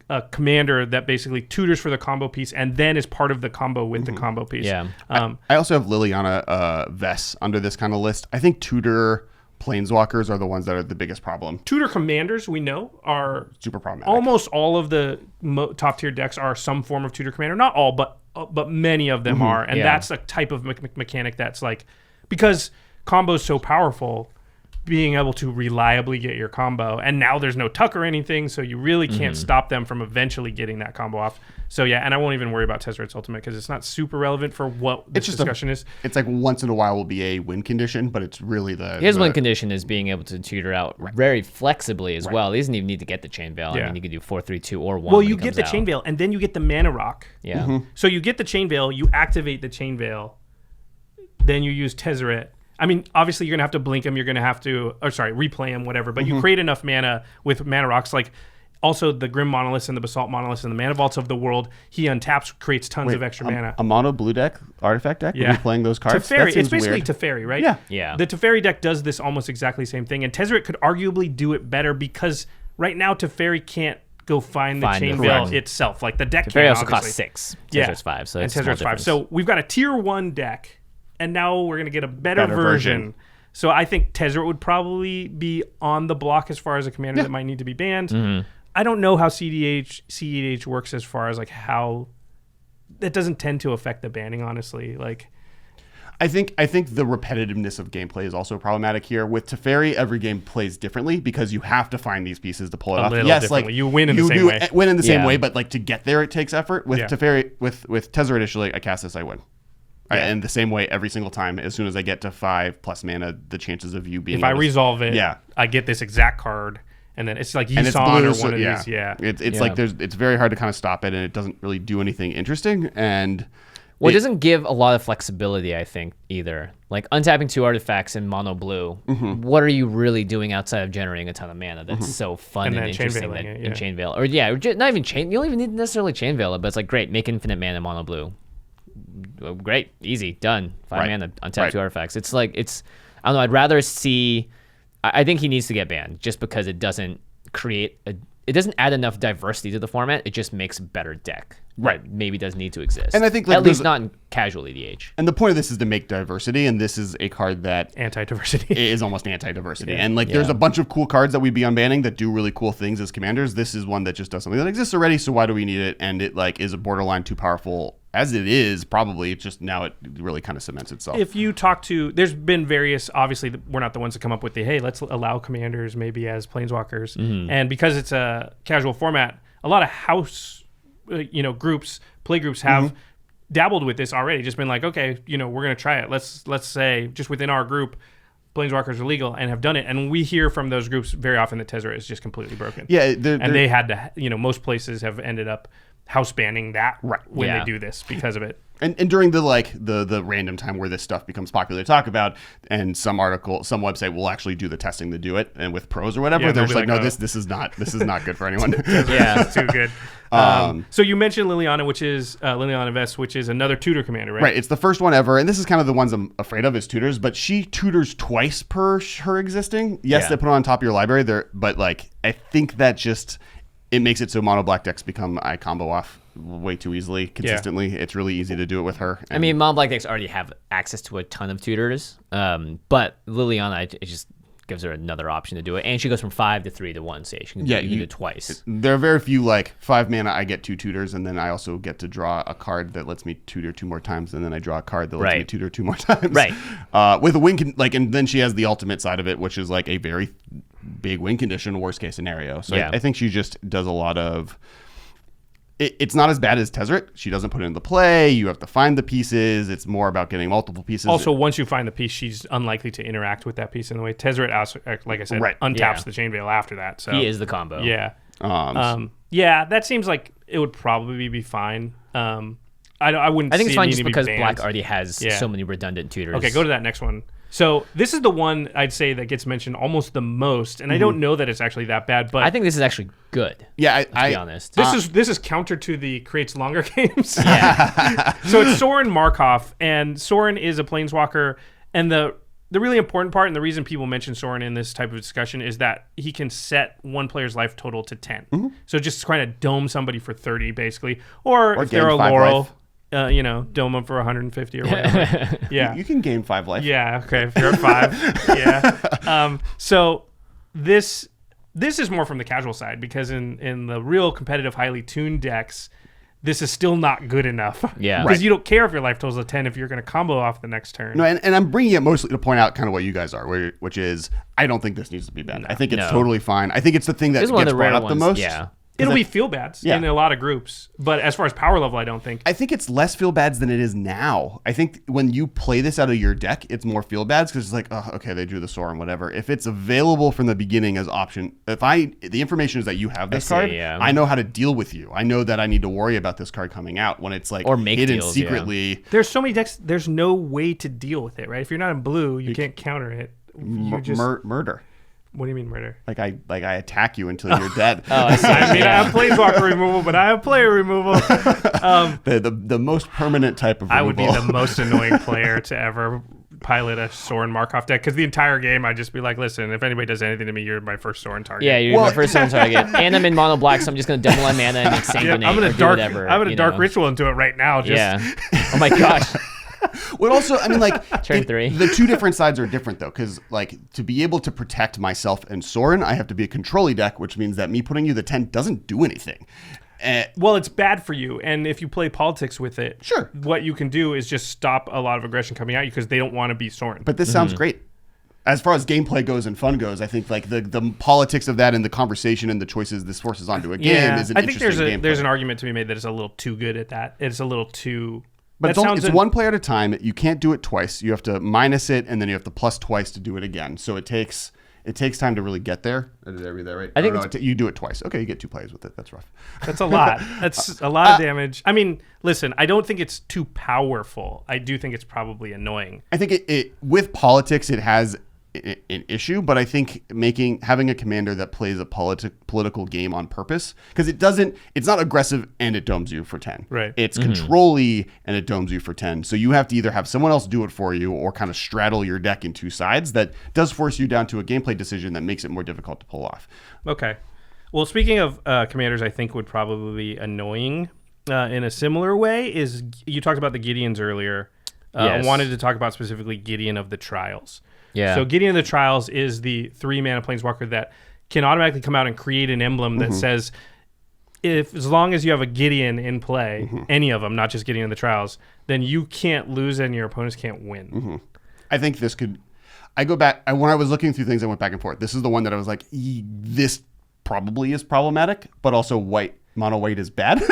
a commander that basically tutors for the combo piece and then is part of the combo with the combo piece. Yeah. I also have Liliana Vess under this kind of list. I think tutor Planeswalkers are the ones that are the biggest problem. Tutor commanders, we know, are super problematic. Almost all of the top tier decks are some form of tutor commander. Not all, but many of them are. And that's a type of mechanic that's like, because combo's so powerful, being able to reliably get your combo, and now there's no tuck or anything, so you really can't stop them from eventually getting that combo off. So yeah, and I won't even worry about Tezzeret's Ultimate because it's not super relevant for what this discussion is. It's like once in a while will be a win condition, but it's really his win condition is being able to tutor out very flexibly as well. He doesn't even need to get the Chain Veil. I mean, you could do 4-3-2 or 1. Well, you get the Chain Veil, and then you get the Mana Rock. Yeah. So you get the Chain Veil, you activate the Chain Veil, then you use Tezzeret. I mean, obviously, you're going to have to blink him. You're going to have to, replay him, whatever. But you create enough mana with Mana Rocks. Like, Also, the Grim Monoliths and the Basalt Monoliths and the Mana Vaults of the world, he untaps, creates tons of extra mana. A mono blue deck, artifact deck? Yeah. Are you playing those cards? Teferi, it's basically Teferi, right? Yeah. The Teferi deck does this almost exactly the same thing, and Tezzeret could arguably do it better because right now Teferi can't go find the Chain Veil itself. Like the deck Teferi can't, also costs 6. Tezzeret's 5, so it's Tezzeret's 5. So we've got a tier 1 deck, and now we're going to get a better version. So I think Tezzeret would probably be on the block as far as a commander that might need to be banned. Mm-hmm. I don't know how CEDH works as far as like how that doesn't tend to affect the banning, honestly. Like, I think the repetitiveness of gameplay is also problematic here. With Teferi, every game plays differently because you have to find these pieces to pull it off. Yes, like you win in the same way. Win in the same way, but like to get there, it takes effort. With Teferi, with Tezzeret, initially, I cast this, I win. And the same way every single time. As soon as I get to 5+ mana, the chances of you being if I resolve it, I get this exact card. And then it's like Yisan or one of these. It's like it's very hard to kind of stop it, and it doesn't really do anything interesting. And it doesn't give a lot of flexibility, I think, either. Like untapping 2 artifacts in mono blue. Mm-hmm. What are you really doing outside of generating a ton of mana? That's so fun and interesting in Chain Veil. Or not even Chain. You don't even need necessarily Chain Veil it, but it's like great, make infinite mana mono blue. Great, easy, done. 5 mana, untap 2 artifacts. It's like I don't know. I'd rather see. I think he needs to get banned just because it doesn't it doesn't add enough diversity to the format. It just makes a better deck. Right. Maybe does need to exist. And I think at least not in casual EDH. And the point of this is to make diversity, and this is a card that anti-diversity is almost anti-diversity. And like there's a bunch of cool cards that we'd be unbanning that do really cool things as commanders. This is one that just does something that exists already, so why do we need it? And it like is a borderline too powerful as it is, probably. It's just now it really kind of cements itself. If you talk to, there's been various, obviously we're not the ones that come up with hey, let's allow commanders maybe as planeswalkers. Mm-hmm. And because it's a casual format, a lot of house, groups, play groups have dabbled with this already. Just been like, okay, we're going to try it. Let's say just within our group, planeswalkers are legal and have done it. And we hear from those groups very often that Tezzeret is just completely broken. Yeah. They had to, most places have ended up house banning that when they do this because of it. And during the random time where this stuff becomes popular to talk about, and some website will actually do the testing to do it, and with pros or whatever, they're just like, no, this is not good for anyone. It's too good. So you mentioned Liliana, which is Liliana Vest, which is another tutor commander, right? Right. It's the first one ever, and this is kind of the ones I'm afraid of is tutors. But she tutors twice per her existing. Yes, they put it on top of your library there, but like I think that just it makes it so mono black decks become I combo off way too easily consistently. It's really easy to do it with her. I mean, mono black decks already have access to a ton of tutors, but Liliana, it just gives her another option to do it, and she goes from 5 to 3 to 1, so she can do it twice. There are very few 5 mana. I get 2 tutors, and then I also get to draw a card that lets me tutor 2 more times, and then I draw a card that lets me tutor 2 more times. Right. With a win, and then she has the ultimate side of it, which is like a very big win condition, worst case scenario. So I think she just does a lot of. It's not as bad as Tezzeret. She doesn't put it into play. You have to find the pieces. It's more about getting multiple pieces. Also, once you find the piece, she's unlikely to interact with that piece in the way. Tezzeret, like I said, untaps the Chain Veil after that. So he is the combo. Yeah. That seems like it would probably be fine. I wouldn't. I think it's fine just because be Black already has so many redundant tutors. Okay, go to that next one. So this is the one I'd say that gets mentioned almost the most, and I don't know that it's actually that bad, but I think this is actually good. Yeah, to be honest, this is counter to the creates longer games. Yeah. So it's Soren Markov, and Soren is a planeswalker, and the really important part, and the reason people mention Soren in this type of discussion is that he can set one player's life total to 10. Mm-hmm. So just kind of dome somebody for 30, basically, or if they're a Laurel. Dome them for 150 or whatever. Yeah. You can gain 5 life. Yeah, okay. If you're at 5. Yeah. So this is more from the casual side because in the real competitive, highly tuned decks, this is still not good enough. Yeah. Because you don't care if your life total is a 10 if you're going to combo off the next turn. No, and I'm bringing it mostly to point out kind of what you guys are, which is I don't think this needs to be banned. I think it's totally fine. I think it's the thing that gets brought up the most. Yeah. It'll be feel bads in a lot of groups, but as far as power level, I don't think. I think it's less feel bads than it is now. I think when you play this out of your deck, it's more feel bads because it's like, oh, okay, they drew the Soren, whatever. If it's available from the beginning as option, the information is that you have this card, I know how to deal with you. I know that I need to worry about this card coming out when it's like hidden secretly. Yeah. There's so many decks. There's no way to deal with it, right? If you're not in blue, you can't counter it. Murder. What do you mean murder? Like I attack you until you're dead. I see. I mean, I have planeswalker removal, but I have player removal. The most permanent type of removal. I would be the most annoying player to ever pilot a Soren Markov deck, because the entire game I'd just be like, listen, if anybody does anything to me, you're my first Soren target. Yeah, you're my first Soren target. And I'm in mono black, so I'm just going to double my mana and make sanguinate I'm or do whatever. I'm going to dark ritual into it right now. Oh my gosh. Well, also, I mean, like, Turn 3. The two different sides are different, though, because, like, to be able to protect myself and Soren, I have to be a control-y deck, which means that me putting you the 10 doesn't do anything. Well, it's bad for you, and if you play politics with it, sure, what you can do is just stop a lot of aggression coming at you because they don't want to be Soren. But this sounds great. As far as gameplay goes and fun goes, I think like the politics of that and the conversation and the choices this forces onto a game is an interesting gameplay. There's an argument to be made that it's a little too good at that. It's a little too... But it's one player at a time. You can't do it twice. You have to minus it, and then you have to plus twice to do it again. So it takes time to really get there. Did I read that right? I think you do it twice. Okay, you get 2 players with it. That's rough. That's a lot. That's a lot of damage. I mean, listen, I don't think it's too powerful. I do think it's probably annoying. I think it with politics, it has an issue, but I think having a commander that plays a political game on purpose, because it's not aggressive and it domes you for 10. Right. It's control-y and it domes you for 10. So you have to either have someone else do it for you or kind of straddle your deck in two sides. That does force you down to a gameplay decision that makes it more difficult to pull off. Okay. Well, speaking of commanders, I think would probably be annoying in a similar way is you talked about the Gideons earlier. Yes. I wanted to talk about specifically Gideon of the Trials. Yeah. So Gideon of the Trials is the 3-mana planeswalker that can automatically come out and create an emblem that says, as long as you have a Gideon in play, any of them, not just Gideon of the Trials, then you can't lose and your opponents can't win. I think this could... I go back... when I was looking through things, I went back and forth. This is the one that I was like, this probably is problematic, but also mono white is bad.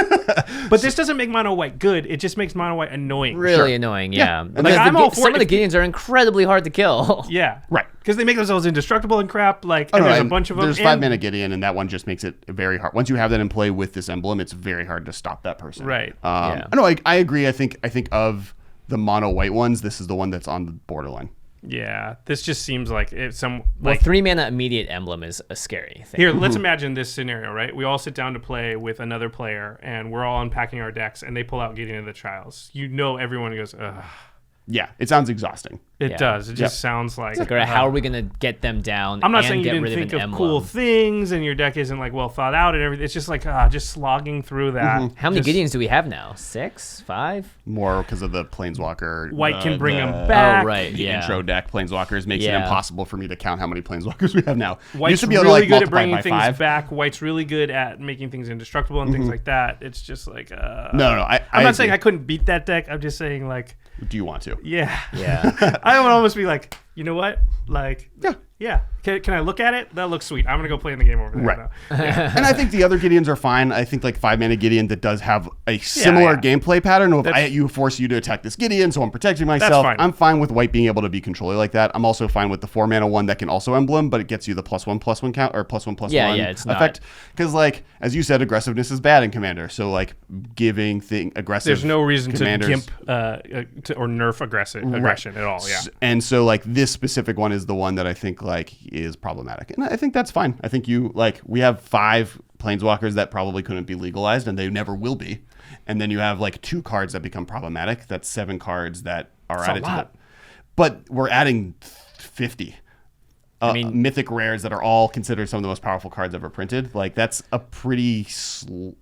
But this doesn't make mono white good. It just makes mono white annoying. Really annoying, yeah. And like, I'm all for some of the Gideons are incredibly hard to kill. Yeah. Right. Because they make themselves indestructible and crap. Like, and there's a bunch of them. There's 5-mana Gideon, and that one just makes it very hard. Once you have that in play with this emblem, it's very hard to stop that person. Right. No, I agree. I think of the mono white ones, this is the one that's on the borderline. Yeah, this just seems like it's some... Well, 3-mana immediate emblem is a scary thing. Here, let's imagine this scenario, right? We all sit down to play with another player, and we're all unpacking our decks, and they pull out Gideon of the Trials. You know everyone goes, ugh. Yeah, it sounds exhausting. It does. It just sounds like... It's like, how are we going to get them down I'm not and saying you get didn't rid think of an of emblem? cool things, and your deck isn't like well thought out and everything. It's just like, just slogging through that. How many Gideons do we have now? 6? 5? More because of the Planeswalker. White can bring them back. Oh, right, The intro deck Planeswalkers makes it Yeah. impossible for me to count how many Planeswalkers we have now. White's Used to be able really to, good at multiply bringing by things 5. back. White's really good at making things indestructible and things like that. It's just like... No. I'm not saying I couldn't beat that deck. I'm just saying, like... Do you want to? Yeah. Yeah. I would almost be like, you know what? Like, yeah. Can I look at it? That looks sweet. I'm going to go play in the game over there now. Yeah. And I think the other Gideons are fine. I think like 5-mana Gideon that does have a similar gameplay pattern of you force you to attack this Gideon, so I'm protecting myself. Fine. I'm fine with white being able to be controller like that. I'm also fine with the 4-mana one that can also emblem, but it gets you the +1/+1 count or +1/+1 it's effect. Because like as you said, aggressiveness is bad in Commander. So like giving aggressive. There's no reason commanders, to gimp or nerf aggression at all. Yeah. And so like this specific one is the one that I think like is problematic, and I think that's fine. I think we have 5 Planeswalkers that probably couldn't be legalized, and they never will be. And then you have like 2 cards that become problematic. That's 7 cards that are added to it. But we're adding 50. Mythic rares that are all considered some of the most powerful cards ever printed. Like that's a pretty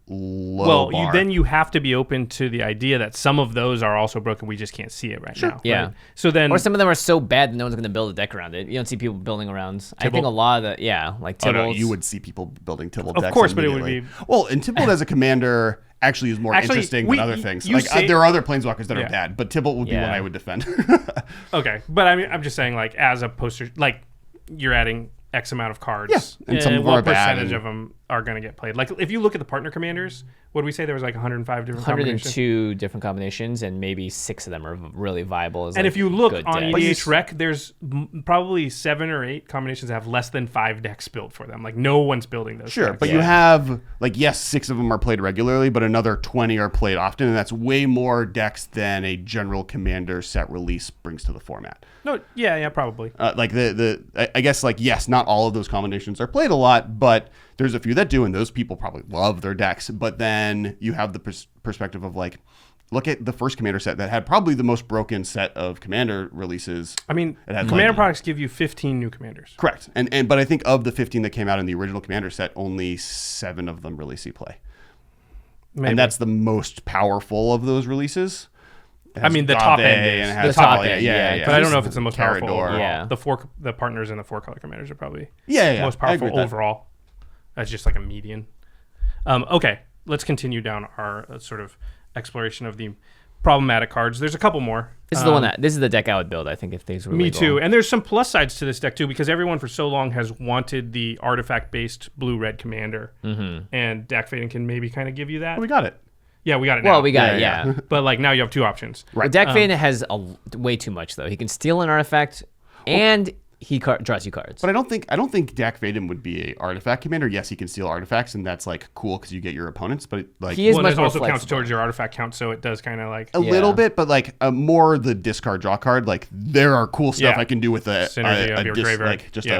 low bar. Then you have to be open to the idea that some of those are also broken. We just can't see it right now. Yeah. Right? So then, or some of them are so bad that no one's going to build a deck around it. You don't see people building around. Tybalt? I think a lot of the like Tybalt's. Oh, no, you would see people building Tybalt decks. Of course, but it would be and Tybalt as a commander actually is more interesting than other things. Like there are other Planeswalkers that are bad, but Tybalt would be one I would defend. Okay, but I mean, I'm just saying, like as a poster, like you're adding X amount of cards. Yeah, and some of them what are bad percentage of them are going to get played? Like if you look at the partner commanders, What did we say? There was like 105 different combinations? 102 different combinations, and maybe 6 of them are really viable. As and like if you look good on decks. EDH Rec, there's probably 7 or 8 combinations that have less than 5 decks built for them. Like no one's building those. Sure, decks. but you have like yes, 6 of them are played regularly, but another 20 are played often, and that's way more decks than a general Commander set release brings to the format. No, yeah, probably. Like I guess like yes, not all of those combinations are played a lot, but there's a few that do, and those people probably love their decks. But then you have the perspective of like, look at the first Commander set that had probably the most broken set of Commander releases. I mean, Commander products give you 15 new Commanders. Correct, and but I think of the 15 that came out in the original Commander set, only 7 of them really see play. Maybe. And that's the most powerful of those releases. I mean, the top end is. The top end, yeah. But I don't know if it's the most powerful overall. Yeah. The partners and the 4-color Commanders are probably the most powerful overall. That's just like a median. Okay, let's continue down our sort of exploration of the problematic cards. There's a couple more. This is the one this is the deck I would build, I think, if things were Me legal. too. And there's some plus sides to this deck too, because everyone for so long has wanted the artifact-based blue-red commander, and Deck Fading can maybe kind of give you that. We got it. Yeah, we got it now. Well, we got it, yeah. But like now you have 2 options. Right. Deck Fading has way too much though. He can steal an artifact, and he draws you cards. But I don't think Dak Vaden would be a artifact commander. Yes, he can steal artifacts, and that's like cool because you get your opponents. But like he is much more also flexible. counts towards your artifact count, so it does kind of like a little bit, but like more the discard draw card. Like there are cool stuff I can do with a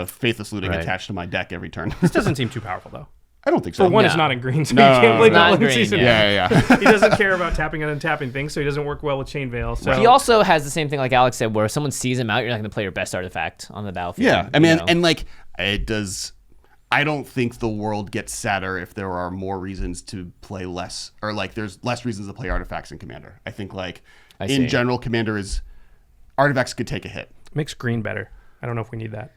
faithless looting attached to my deck every turn. This doesn't seem too powerful though. I don't think so. For one, it's not in green, so you can't play not in Golden green, Season. Yeah. He doesn't care about tapping and untapping things, so he doesn't work well with Chain Veil. So he also has the same thing like Alex said, where if someone sees him out, you're not going to play your best artifact on the battlefield. Yeah, I mean, and like it does. I don't think the world gets sadder if there are more reasons to play less, or like there's less reasons to play artifacts in Commander. I think like in general, Commander is artifacts could take a hit. Makes green better. I don't know if we need that.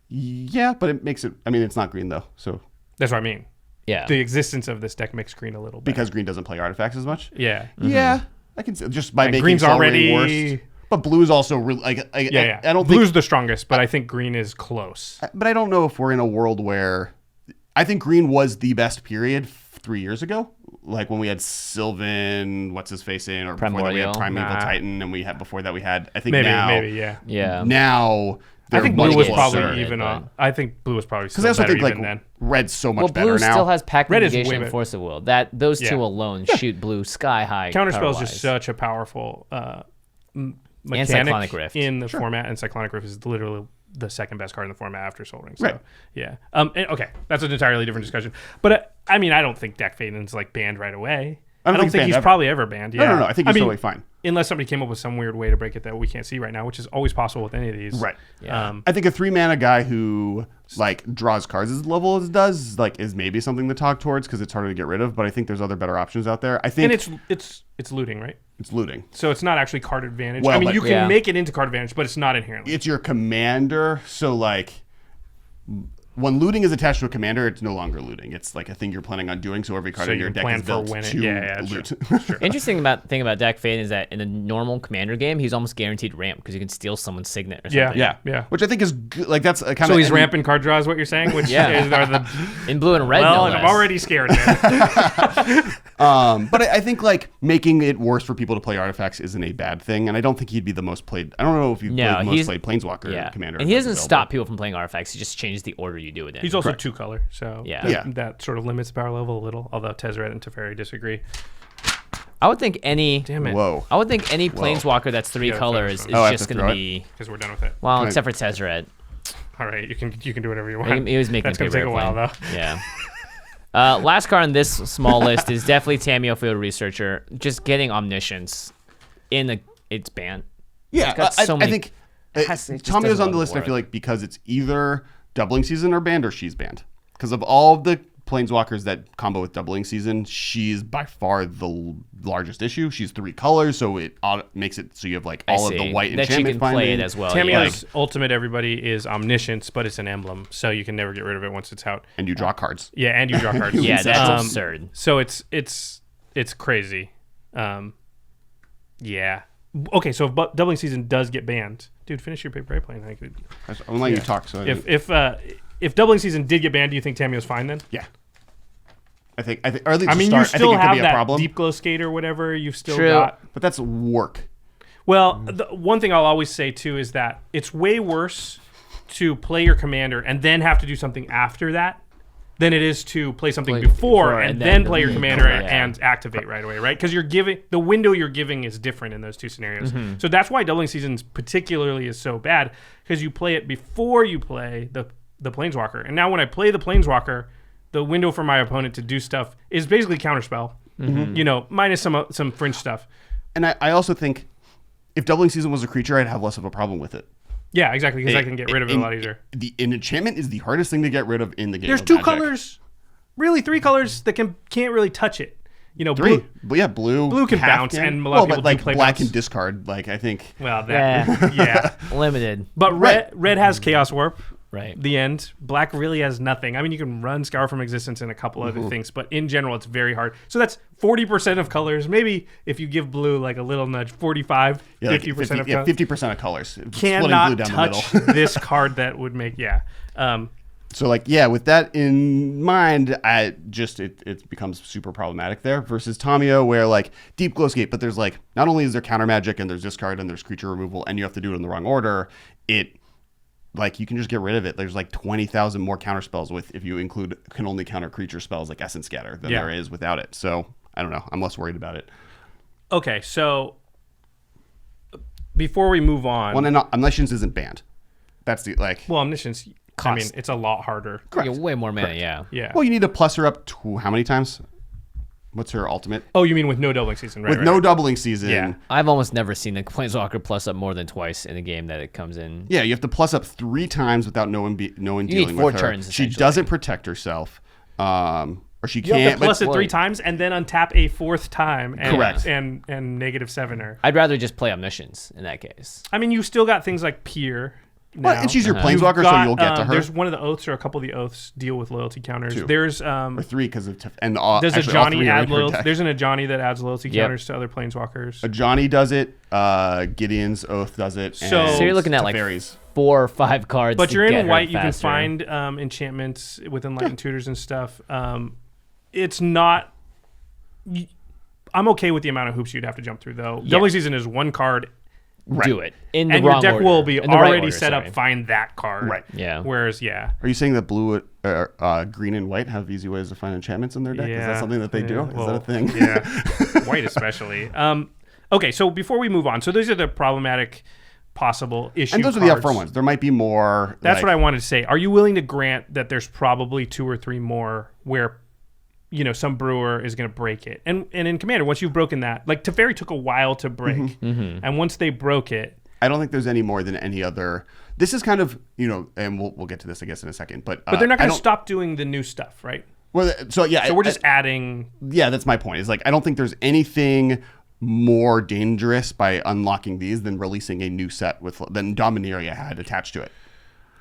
Yeah, but it makes it. I mean, it's not green though, so. That's what I mean. Yeah. The existence of this deck makes green a little better. Because green doesn't play artifacts as much? Yeah. Mm-hmm. Yeah. I can see just by making green's already worse. But blue's also really I don't blue's think the strongest, but I think green is close. But I don't know if we're in a world where I think green was the best period 3 years ago. Like when we had Sylvan, what's his face in, or before that we had Primeval Titan, and we had before that we had maybe now I think blue was probably even on. I think blue was probably still better even then. Red's so much better now. Blue still has pack Red is negation way and better. force of will. Those two alone shoot blue sky high. Counterspell is just such a powerful mechanic Cyclonic Rift. in the format, and Cyclonic Rift is literally the second best card in the format after Soul Ring. So, right. Yeah. Okay, that's an entirely different discussion. But I mean, I don't think Deck Faden's like banned right away. I don't think he's probably ever banned. Yeah. No. I think he's totally fine. Unless somebody came up with some weird way to break it that we can't see right now, which is always possible with any of these. Right. Yeah. I think a 3-mana guy who like draws cards as level as does like is maybe something to talk towards because it's harder to get rid of. But I think there's other better options out there. I think it's looting, right? It's looting. So it's not actually card advantage. Well, I mean, you can make it into card advantage, but it's not inherently. It's your commander. So like when looting is attached to a commander, it's no longer looting. It's like a thing you're planning on doing. So every card in your deck is built to loot. Sure. Interesting thing about Deck Fade is that in a normal commander game, he's almost guaranteed ramp because you can steal someone's signet or something. Yeah. Which I think is good. Like that's kind of. So he's ramping card draws. What you're saying? Which are the in blue and red. Well, no I'm less. already scared. Man. But I think like making it worse for people to play artifacts isn't a bad thing, and I don't think he'd be the most played. I don't know if he's the most played Planeswalker commander. And he doesn't stop people from playing artifacts. He just changes the order you do it in. He's also 2-color, so that sort of limits the power level a little. Although Tezzeret and Teferi disagree. I would think any. Damn it! Whoa! I would think any Planeswalker that's 3 colors is just going to be. Because we're done with it. Well, except for Tezzeret. All right, you can do whatever you want. He was making That's going to take a while though. Yeah. Last card on this small list is definitely Tamiyo Field Researcher. Just getting Omniscience in its banned. Yeah, I think Tamiyo's on the list. I feel like because it's either Doubling Season or banned, or she's banned. Because of all of the Planeswalkers that combo with Doubling Season, she's by far the largest issue. She's 3 colors, so it makes it so you have like all of the white that enchantment she can finding. play it as well. Tamiyo's ultimate everybody is Omniscience, but it's an emblem, so you can never get rid of it once it's out. And you draw cards. Yeah, and you draw cards. Yeah, that's absurd. So it's crazy. Yeah. Okay, so if Doubling Season does get banned, dude, finish your paper airplane. I'm letting you talk. So if Doubling Season did get banned, do you think Tamiyo's fine then? Yeah. I think, or at least I mean, start, you still I think it could have be a that problem. deep glow skate or whatever. You've still True. got. But that's work. Well, the one thing I'll always say too is that it's way worse to play your commander and then have to do something after that than it is to play something before and then play your commander and activate right away, right? Because the window you're giving is different in those two scenarios. So that's why Doubling Seasons particularly is so bad, because you play it before you play the Planeswalker. And now when I play the Planeswalker, the window for my opponent to do stuff is basically counterspell, minus some fringe stuff. And I also think if Doubling Season was a creature, I'd have less of a problem with it. Yeah, exactly, because I can get rid of it a lot easier. An enchantment is the hardest thing to get rid of in the game. There's two colors, really 3 colors that can't really touch it. Blue. Blue can bounce, and a lot of people but do play black bounce. can discard. Like I think. Well, that limited. But red has Chaos Warp. Right. The end. Black really has nothing. I mean, you can run Scour from Existence and a couple other things, but in general, it's very hard. So that's 40% of colors. Maybe if you give blue like a little nudge, 45, 50% of colors. Yeah, 50% of colors. Cannot blue down touch the middle. this card that would make, So with that in mind, it becomes super problematic there versus Tamiyo, where Deep Glowscape, but there's not only is there counter magic and there's discard and there's creature removal and you have to do it in the wrong order, you can just get rid of it. There's 20,000 more counter spells if you include can only counter creature spells like Essence Scatter than there is without it. So I don't know. I'm less worried about it. Okay, so before we move on, Omniscience isn't banned. That's the Omniscience. I mean, it's a lot harder. Correct. Way more mana. Yeah. Well, you need to plus her up to how many times? What's her ultimate? Oh, you mean with no Doubling Season, right? With no Doubling Season. Yeah. I've almost never seen a Planeswalker plus up more than twice in a game that it comes in. Yeah, you have to plus up 3 times without no one dealing need 4 with her. turns, She doesn't protect herself. Or she You can't. have to plus it 3 times and then untap a 4th time. And, Correct. And -7 her. I'd rather just play Omniscience in that case. I mean, you still got things like Peer. Well, and she's your Planeswalker, so you'll get to her. There's one of the oaths, or a couple of the oaths deal with loyalty counters. 2. There's or 3 because of there's a Johnny add loyalty. There's an an Ajani that adds loyalty counters to other Planeswalkers. Ajani does it. Gideon's oath does it. So you're looking at Teferis. 4 or 5 cards. But to you're get in her white. You faster. can find enchantments with Enlightened Tutors and stuff. It's not. I'm okay with the amount of hoops you'd have to jump through, though. Yeah. Doubling Season is 1 card. Do it in the and wrong your deck order. will be In the right already order, set up. sorry. Find that card. Right. Yeah. Whereas, Are you saying that blue, green, and white have easy ways to find enchantments in their deck? Is that something that they do? Well, is that a thing? Yeah. White especially. Okay, so before we move on, so those are the problematic possible issue And those cards. are the upfront ones. There might be more. That's what I wanted to say. Are you willing to grant that there's probably 2 or 3 more where some brewer is going to break it? And in Commander, once you've broken that, Teferi took a while to break. And once they broke it, I don't think there's any more than any other. This is kind of, and we'll get to this, I guess, in a second. But they're not going to stop doing the new stuff, right? Well, so we're just adding. Yeah, that's my point. Is I don't think there's anything more dangerous by unlocking these than releasing a new set than Dominaria had attached to it.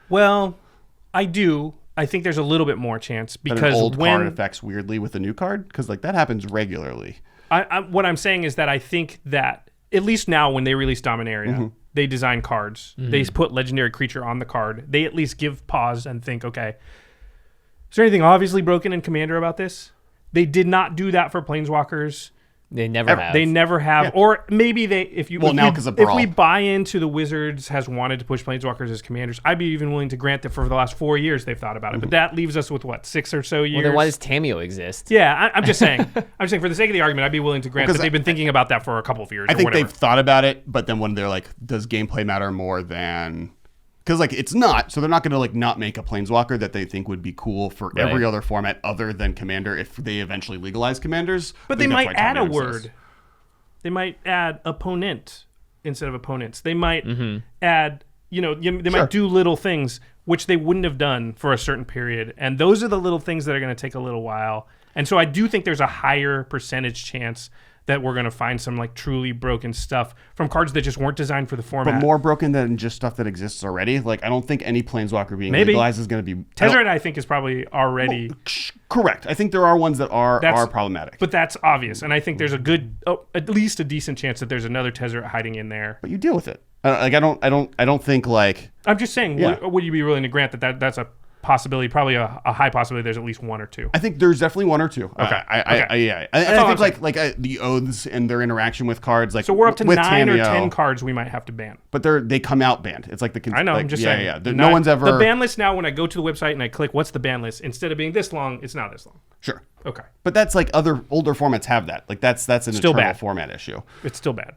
Well, I do. I think there's a little bit more chance because an old card affects weirdly with a new card, because that happens regularly. What I'm saying is that I think that at least now when they release Dominaria, they design cards. They put legendary creature on the card. They at least give pause and think, okay, is there anything obviously broken in Commander about this? They did not do that for Planeswalkers. They never have. They never have. Yeah. Or maybe they, if we buy into the Wizards has wanted to push Planeswalkers as commanders, I'd be even willing to grant that for the last 4 years they've thought about it. But that leaves us with 6 or so years. Well, then why does Tamiyo exist? Yeah, I'm just saying. I'm just saying for the sake of the argument, I'd be willing to grant that they've been thinking about that for a couple of years. I think they've thought about it, but then when they're like, does gameplay matter more than? Because it's not, so they're not going to not make a Planeswalker that they think would be cool for every other format other than Commander if they eventually legalize Commanders. But they might add a word. They might add opponent instead of opponents. They might add, they might do little things which they wouldn't have done for a certain period. And those are the little things that are going to take a little while. And so I do think there's a higher percentage chance that we're going to find some truly broken stuff from cards that just weren't designed for the format. But more broken than just stuff that exists already. I don't think any Planeswalker being legalized is going to be... Tezzeret, I think, is probably already... Well, correct. I think there are ones that are problematic. But that's obvious. And I think there's at least a decent chance that there's another Tezzeret hiding in there. But you deal with it. I don't think I'm just saying, would you be willing to grant that that's a possibility, probably a high possibility there's at least one or two. I think there's definitely one or two. Okay. I think the oaths and their interaction with cards, like so we're up to 9 Tameo, or 10 cards we might have to ban. But they come out banned. It's like I know. I'm just saying. Yeah. No one's ever the ban list now. When I go to the website and I click what's the ban list, instead of being this long, it's now this long. Sure. Okay. But that's like other older formats have that. Like that's an still eternal bad. format issue. It's still bad.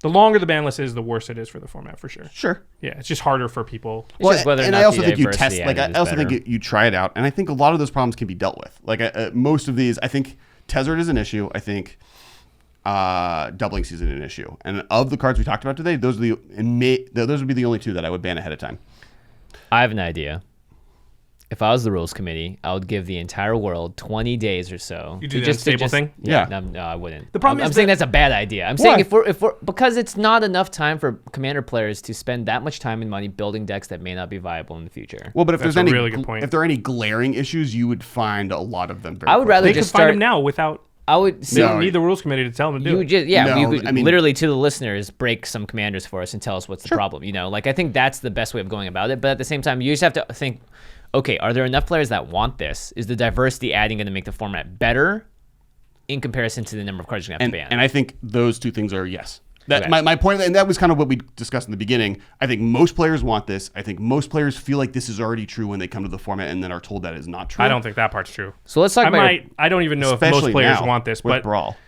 The longer the ban list is, the worse it is for the format, for sure. Sure. Yeah, it's just harder for people. It's just whether or and not I also the think you diversity test. Like I added also is think better. you try it out, and I think a lot of those problems can be dealt with. Like most of these, I think Tezzeret is an issue. I think doubling season an issue. And of the cards we talked about today, those would be the only two that I would ban ahead of time. I have an idea. If I was the rules committee, I would give the entire world 20 days or so. You do the unstable thing? Yeah. Yeah. No, I wouldn't. The problem I'm is saying that- that's a bad idea. I'm Why? saying if we're because it's not enough time for Commander players to spend that much time and money building decks that may not be viable in the future. Well, but if That's there's a any really good point. if there are any glaring issues, you would find a lot of them. Very I would quickly. rather They just could find start. them now without. I would They see. don't need the rules committee to tell them to do You it. just No, you could I mean- literally to the listeners break some commanders for us and tell us what's the problem. You know, like I think that's the best way of going about it. But at the same time, you just have to think, okay, are there enough players that want this? Is the diversity adding going to make the format better in comparison to the number of cards you're going to have to ban? And I think those two things are yes. That Okay. my point, and that was kind of what we discussed in the beginning. I think most players want this. I think most players feel like this is already true when they come to the format, and then are told that is not true. I don't think that part's true. So let's talk about. I don't even know if most Especially players now want this, with but Brawl.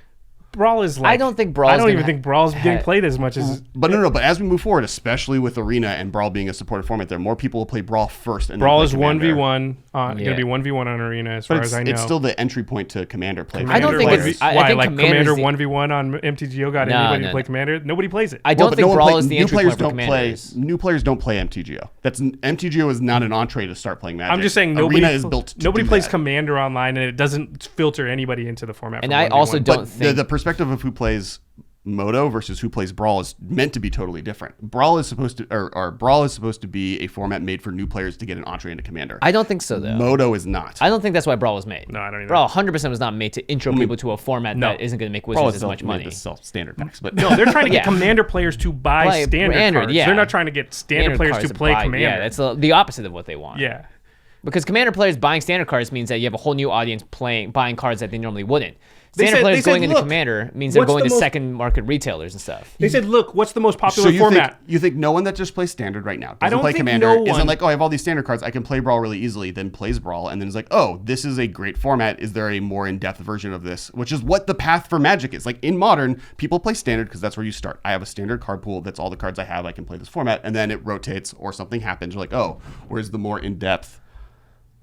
Brawl is like. I don't think Brawl's I don't even gonna think Brawl's getting ha- played as much as. But But as we move forward, especially with Arena and Brawl being a supported format, there more people will play Brawl first. And Brawl then is play Commander. 1v1. Going Yeah. to be 1v1 on Arena as But far as I know. it's still the entry point to Commander play. I don't for think players. it's- I Why? think Like Commander's Commander the- 1v1 on MTGO got No, anybody no, to play no. Commander? Nobody plays it. I don't But think no one Brawl play- is the new entry players point for don't commanders. play. New players don't play MTGO. MTGO is not an entree to start playing Magic. I'm just saying Arena is built. To nobody do plays that. Commander online, and it doesn't filter anybody into the format. And for I 1v1. also don't But think the perspective of who plays Moto versus who plays Brawl is meant to be totally different. Brawl is supposed to, or Brawl is supposed to be a format made for new players to get an entree into Commander. I don't think so though. Moto is not. I don't think that's why Brawl was made. No, I don't either. Brawl 100% was not made to intro people to a format No. that isn't going to make Brawl Wizards is as much made money. to sell standard packs, but No, they're trying to get Yeah. Commander players to buy Play standard cards. yeah. They're not trying to get standard players cards to play buy- Commander. Yeah, that's the opposite of what they want. Yeah. Because Commander players buying standard cards means that you have a whole new audience buying cards that they normally wouldn't. They Standard said- players they said, going into "Look, Commander means they're what's going the to most- second market retailers and stuff. They said, look, what's the most so popular you format? think no one that just plays standard right now doesn't don't play think Commander no isn't one- like, oh, I have all these standard cards, I can play Brawl really easily, then plays Brawl, and then is like, oh, this is a great format. Is there a more in-depth version of this? Which is what the path for Magic is. Like in Modern, people play standard because that's where you start. I have a standard card pool. That's all the cards I have. I can play this format, and then it rotates or something happens. You're like, oh, where's the more in-depth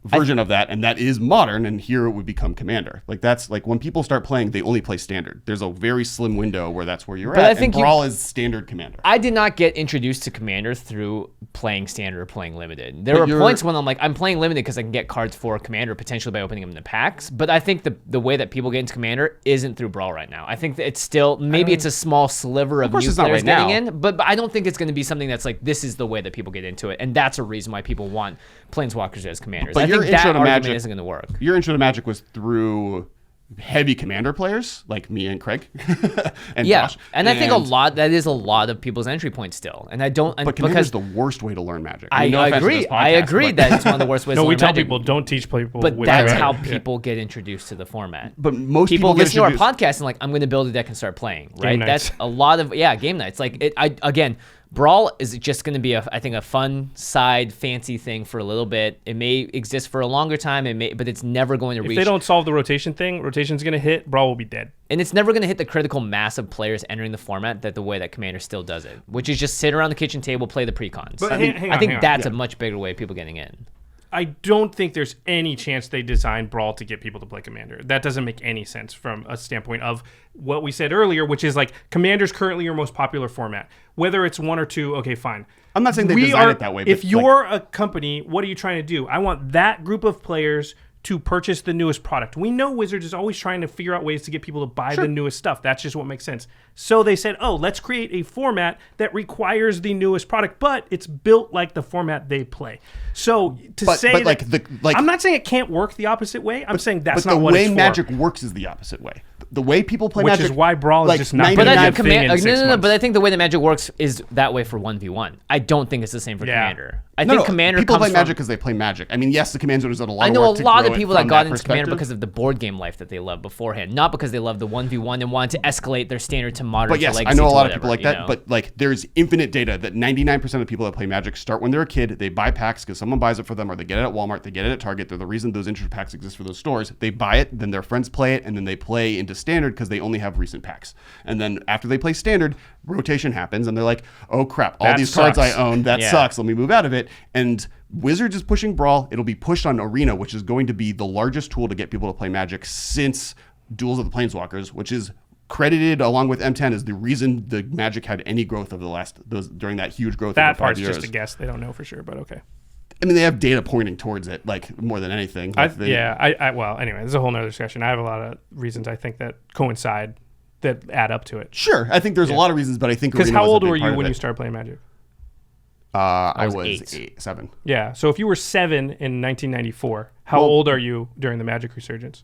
version of that? And that is Modern, and here it would become Commander. Like that's like when people start playing, they only play standard. There's a very slim window where that's where you're But at. I think and Brawl is standard Commander. I did not get introduced to Commander through playing standard or playing limited. There But were you're- points when I'm like, I'm playing limited because I can get cards for Commander potentially by opening them in the packs. But I think the way that people get into Commander isn't through Brawl right now. I think that it's still maybe it's a small sliver of course new it's not players right getting now. in, but I don't think it's going to be something that's like this is the way that people get into it, and that's a reason why people want Planeswalkers as Commanders. But I your think that intro to argument Magic isn't going to work. Your intro to Magic was through heavy Commander players like me and Craig and Yeah, Josh. and I think that is a lot of people's entry point still, and I don't But Commander's because the worst way to learn Magic. I mean, no offense to agree. this I podcast, agree but- that it's one of the worst ways No, to we learn tell Magic. people don't teach people. But with that's Commander. how Yeah. people get introduced to the format. But most people people get listen to our introduced- podcast and like, I'm going to build a deck and start playing. Right? nights. That's a lot of game nights. Like again, Brawl is just going to be I think a fun side fancy thing for a little bit. It may exist for a longer time. But it's never going to If reach. they don't solve the rotation thing, rotation's going to hit, Brawl will be dead. And it's never going to hit the critical mass of players entering the format that the way that Commander still does it, which is just sit around the kitchen table, play the precons. But I hang on, think hang on. that's a much bigger way of people getting in. I don't think there's any chance they designed Brawl to get people to play Commander. That doesn't make any sense from a standpoint of what we said earlier, which is like Commander's currently your most popular format. Whether it's one or two, okay, fine. I'm not saying they designed it that way. If but you're a company, what are you trying to do? I want that group of players to purchase the newest product. We know Wizards is always trying to figure out ways to get people to buy the newest stuff. That's just what makes sense. So they said, oh, let's create a format that requires the newest product, but it's built like the format they play. So I'm not saying it can't work the opposite way. I'm saying that's but not the what way it's for. Magic works is the opposite way. the way people play Which Magic, is why Brawl is just not But a that's good thing in 6 months. but I think the way that Magic works is that way for 1v1. I don't think it's the same for Commander. I think Commander people comes play Magic because they play Magic. I mean, yes, the command zone has done a lot. I know of work a lot of to people grow it that got from into Commander perspective. because of the board game life that they loved beforehand, not because they loved the 1v1 and wanted to escalate their standard to modern. But yes, to I legacy know a to lot of whatever, people like you that. know? But like, there's infinite data that 99% of people that play Magic start when they're a kid. They buy packs because someone buys it for them, or they get it at Walmart, they get it at Target. They're the reason those intro packs exist for those stores. They buy it, then their friends play it, and then they play into Standard because they only have recent packs. And then after they play Standard, rotation happens, and they're like, oh crap, all these cards I own, that sucks. Let me move out of it. And Wizards is pushing Brawl. It'll be pushed on Arena, which is going to be the largest tool to get people to play Magic since Duels of the Planeswalkers, which is credited along with M10 as the reason the Magic had any growth over during that huge growth. That over 5 part's years. just a guess. They don't know for sure, but okay. I mean, they have data pointing towards it, like more than anything. Well, anyway, there's a whole nother discussion. I have a lot of reasons I think that coincide that add up to it. Sure, I think there's a lot of reasons, but I think because how old were you when you started playing Magic? I was 7. Yeah, so if you were 7 in 1994, how old are you during the Magic resurgence?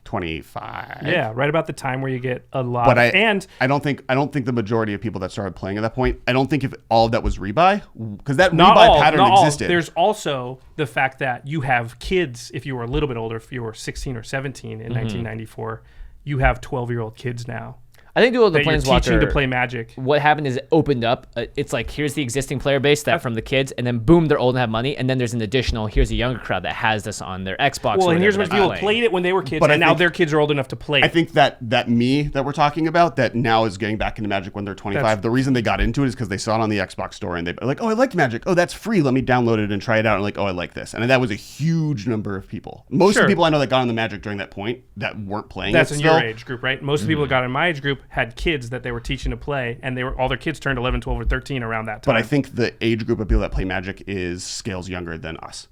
25. Yeah, right about the time where you get a lot. But I don't think the majority of people that started playing at that point. I don't think if all of that was rebuy, because that rebuy pattern existed. There's also the fact that you have kids. If you were a little bit older, if you were 16 or 17 in 1994, you have 12-year-old kids now. I think Duel of the Planeswalker, teaching to play Magic. What happened is it opened up. It's like, here's the existing player base that from the kids, and then boom, they're old and have money, and then there's an additional, here's a younger crowd that has this on their Xbox. Well, and here's what people played it when they were kids, and now their kids are old enough to play it. I think that me that we're talking about that now is getting back into Magic when they're 25. The reason they got into it is because they saw it on the Xbox store, and they're like, oh, I like Magic. Oh, that's free. Let me download it and try it out. And like, oh, I like this. And that was a huge number of people. Most of the people I know that got on the Magic during that point that weren't playing That's it in still. your age group, right? Most of the people that got in my age group had kids that they were teaching to play, and all their kids turned 11, 12, or 13 around that time. But I think the age group of people that play Magic scales younger than us.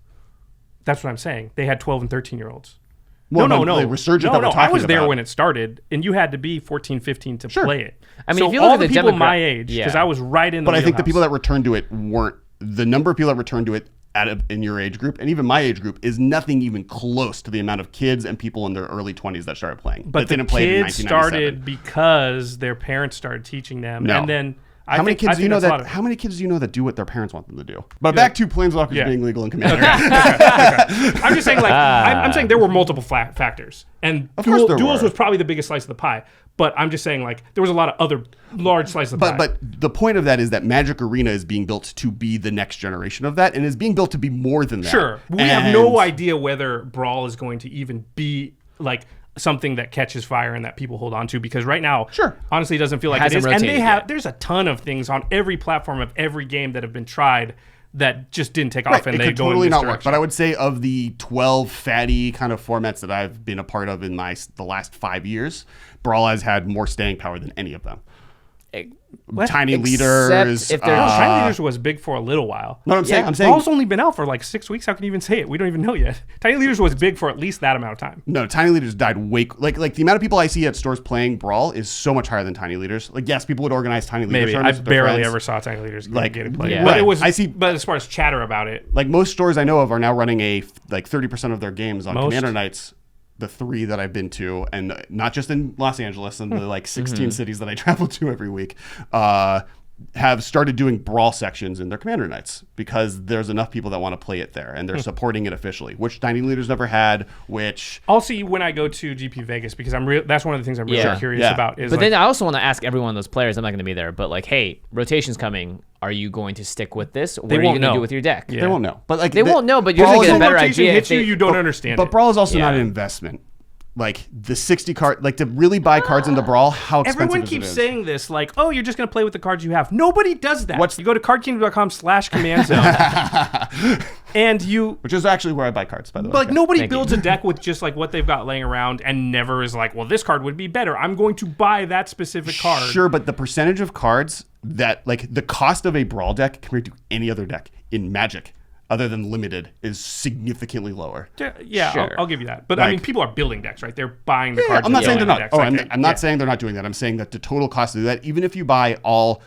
That's what I'm saying. They had 12 and 13-year-olds. Well, no. The resurgence that we're talking about. I was there when it started, and you had to be 14, 15 to play it. I mean, so if you all look the at the people my age, because I was right in the But I think the wheelhouse. people that returned to it weren't, the number of people that returned to it in your age group, and even my age group, is nothing even close to the amount of kids and people in their early 20s that started playing. But the didn't play it in kids 1997. started because their parents started teaching them, and then how many kids do you know that do what their parents want them to do? But back to Planeswalkers being legal in Commander. Okay. I'm just saying, I'm saying there were multiple factors, and Duels was probably the biggest slice of the pie. But I'm just saying, there was a lot of other large slices of the pie. But the point of that is that Magic Arena is being built to be the next generation of that, and is being built to be more than that. Sure. We have no idea whether Brawl is going to even be something that catches fire and that people hold on to, because right now, honestly, it doesn't feel like it is. And there's a ton of things on every platform of every game that have been tried that just didn't take off, and they go totally in this not direction. work. But I would say of the 12 fatty kind of formats that I've been a part of in the last 5 years, Brawl has had more staying power than any of them. Tiny Leaders. Tiny Leaders was big for a little while. No, I'm saying Brawl's only been out for 6 weeks. How can you even say it? We don't even know yet. Tiny Leaders was big for at least that amount of time. No, Tiny Leaders died way like the amount of people I see at stores playing Brawl is so much higher than Tiny Leaders. Yes, people would organize Tiny Leaders. Maybe I barely ever saw Tiny Leaders get it played. Yeah. But it was. But as far as chatter about it, most stores I know of are now running 30% of their games on Commander nights. The 3 that I've been to, and not just in Los Angeles and the 16 cities that I travel to every week, have started doing Brawl sections in their Commander nights because there's enough people that want to play it there, and they're supporting it officially, which Tiny Leaders never had. Which I'll see when I go to GP Vegas, because that's one of the things I'm really curious about. But then I also want to ask every one of those players. I'm not going to be there, but hey, rotation's coming. Are you going to stick with this? Or what are you going to do with your deck? They won't know. But they won't know. But you're going to get a better idea. Hits you don't understand. But Brawl is also not an investment. The 60 card, to really buy cards into Brawl, how expensive everyone keeps saying this, you're just going to play with the cards you have. Nobody does that. You go to cardkingdom.com/commandzone, and which is actually where I buy cards, by the way. But nobody builds a deck with just what they've got laying around, and never is well, this card would be better. I'm going to buy that specific card. Sure, but the percentage of cards that the cost of a Brawl deck compared to any other deck in Magic, other than limited, is significantly lower. Yeah, sure. I'll give you that. But I mean, people are building decks, right? They're buying the cards. I'm not saying they're not. I'm not saying they're not doing that. I'm saying that the total cost to do that, even if you buy all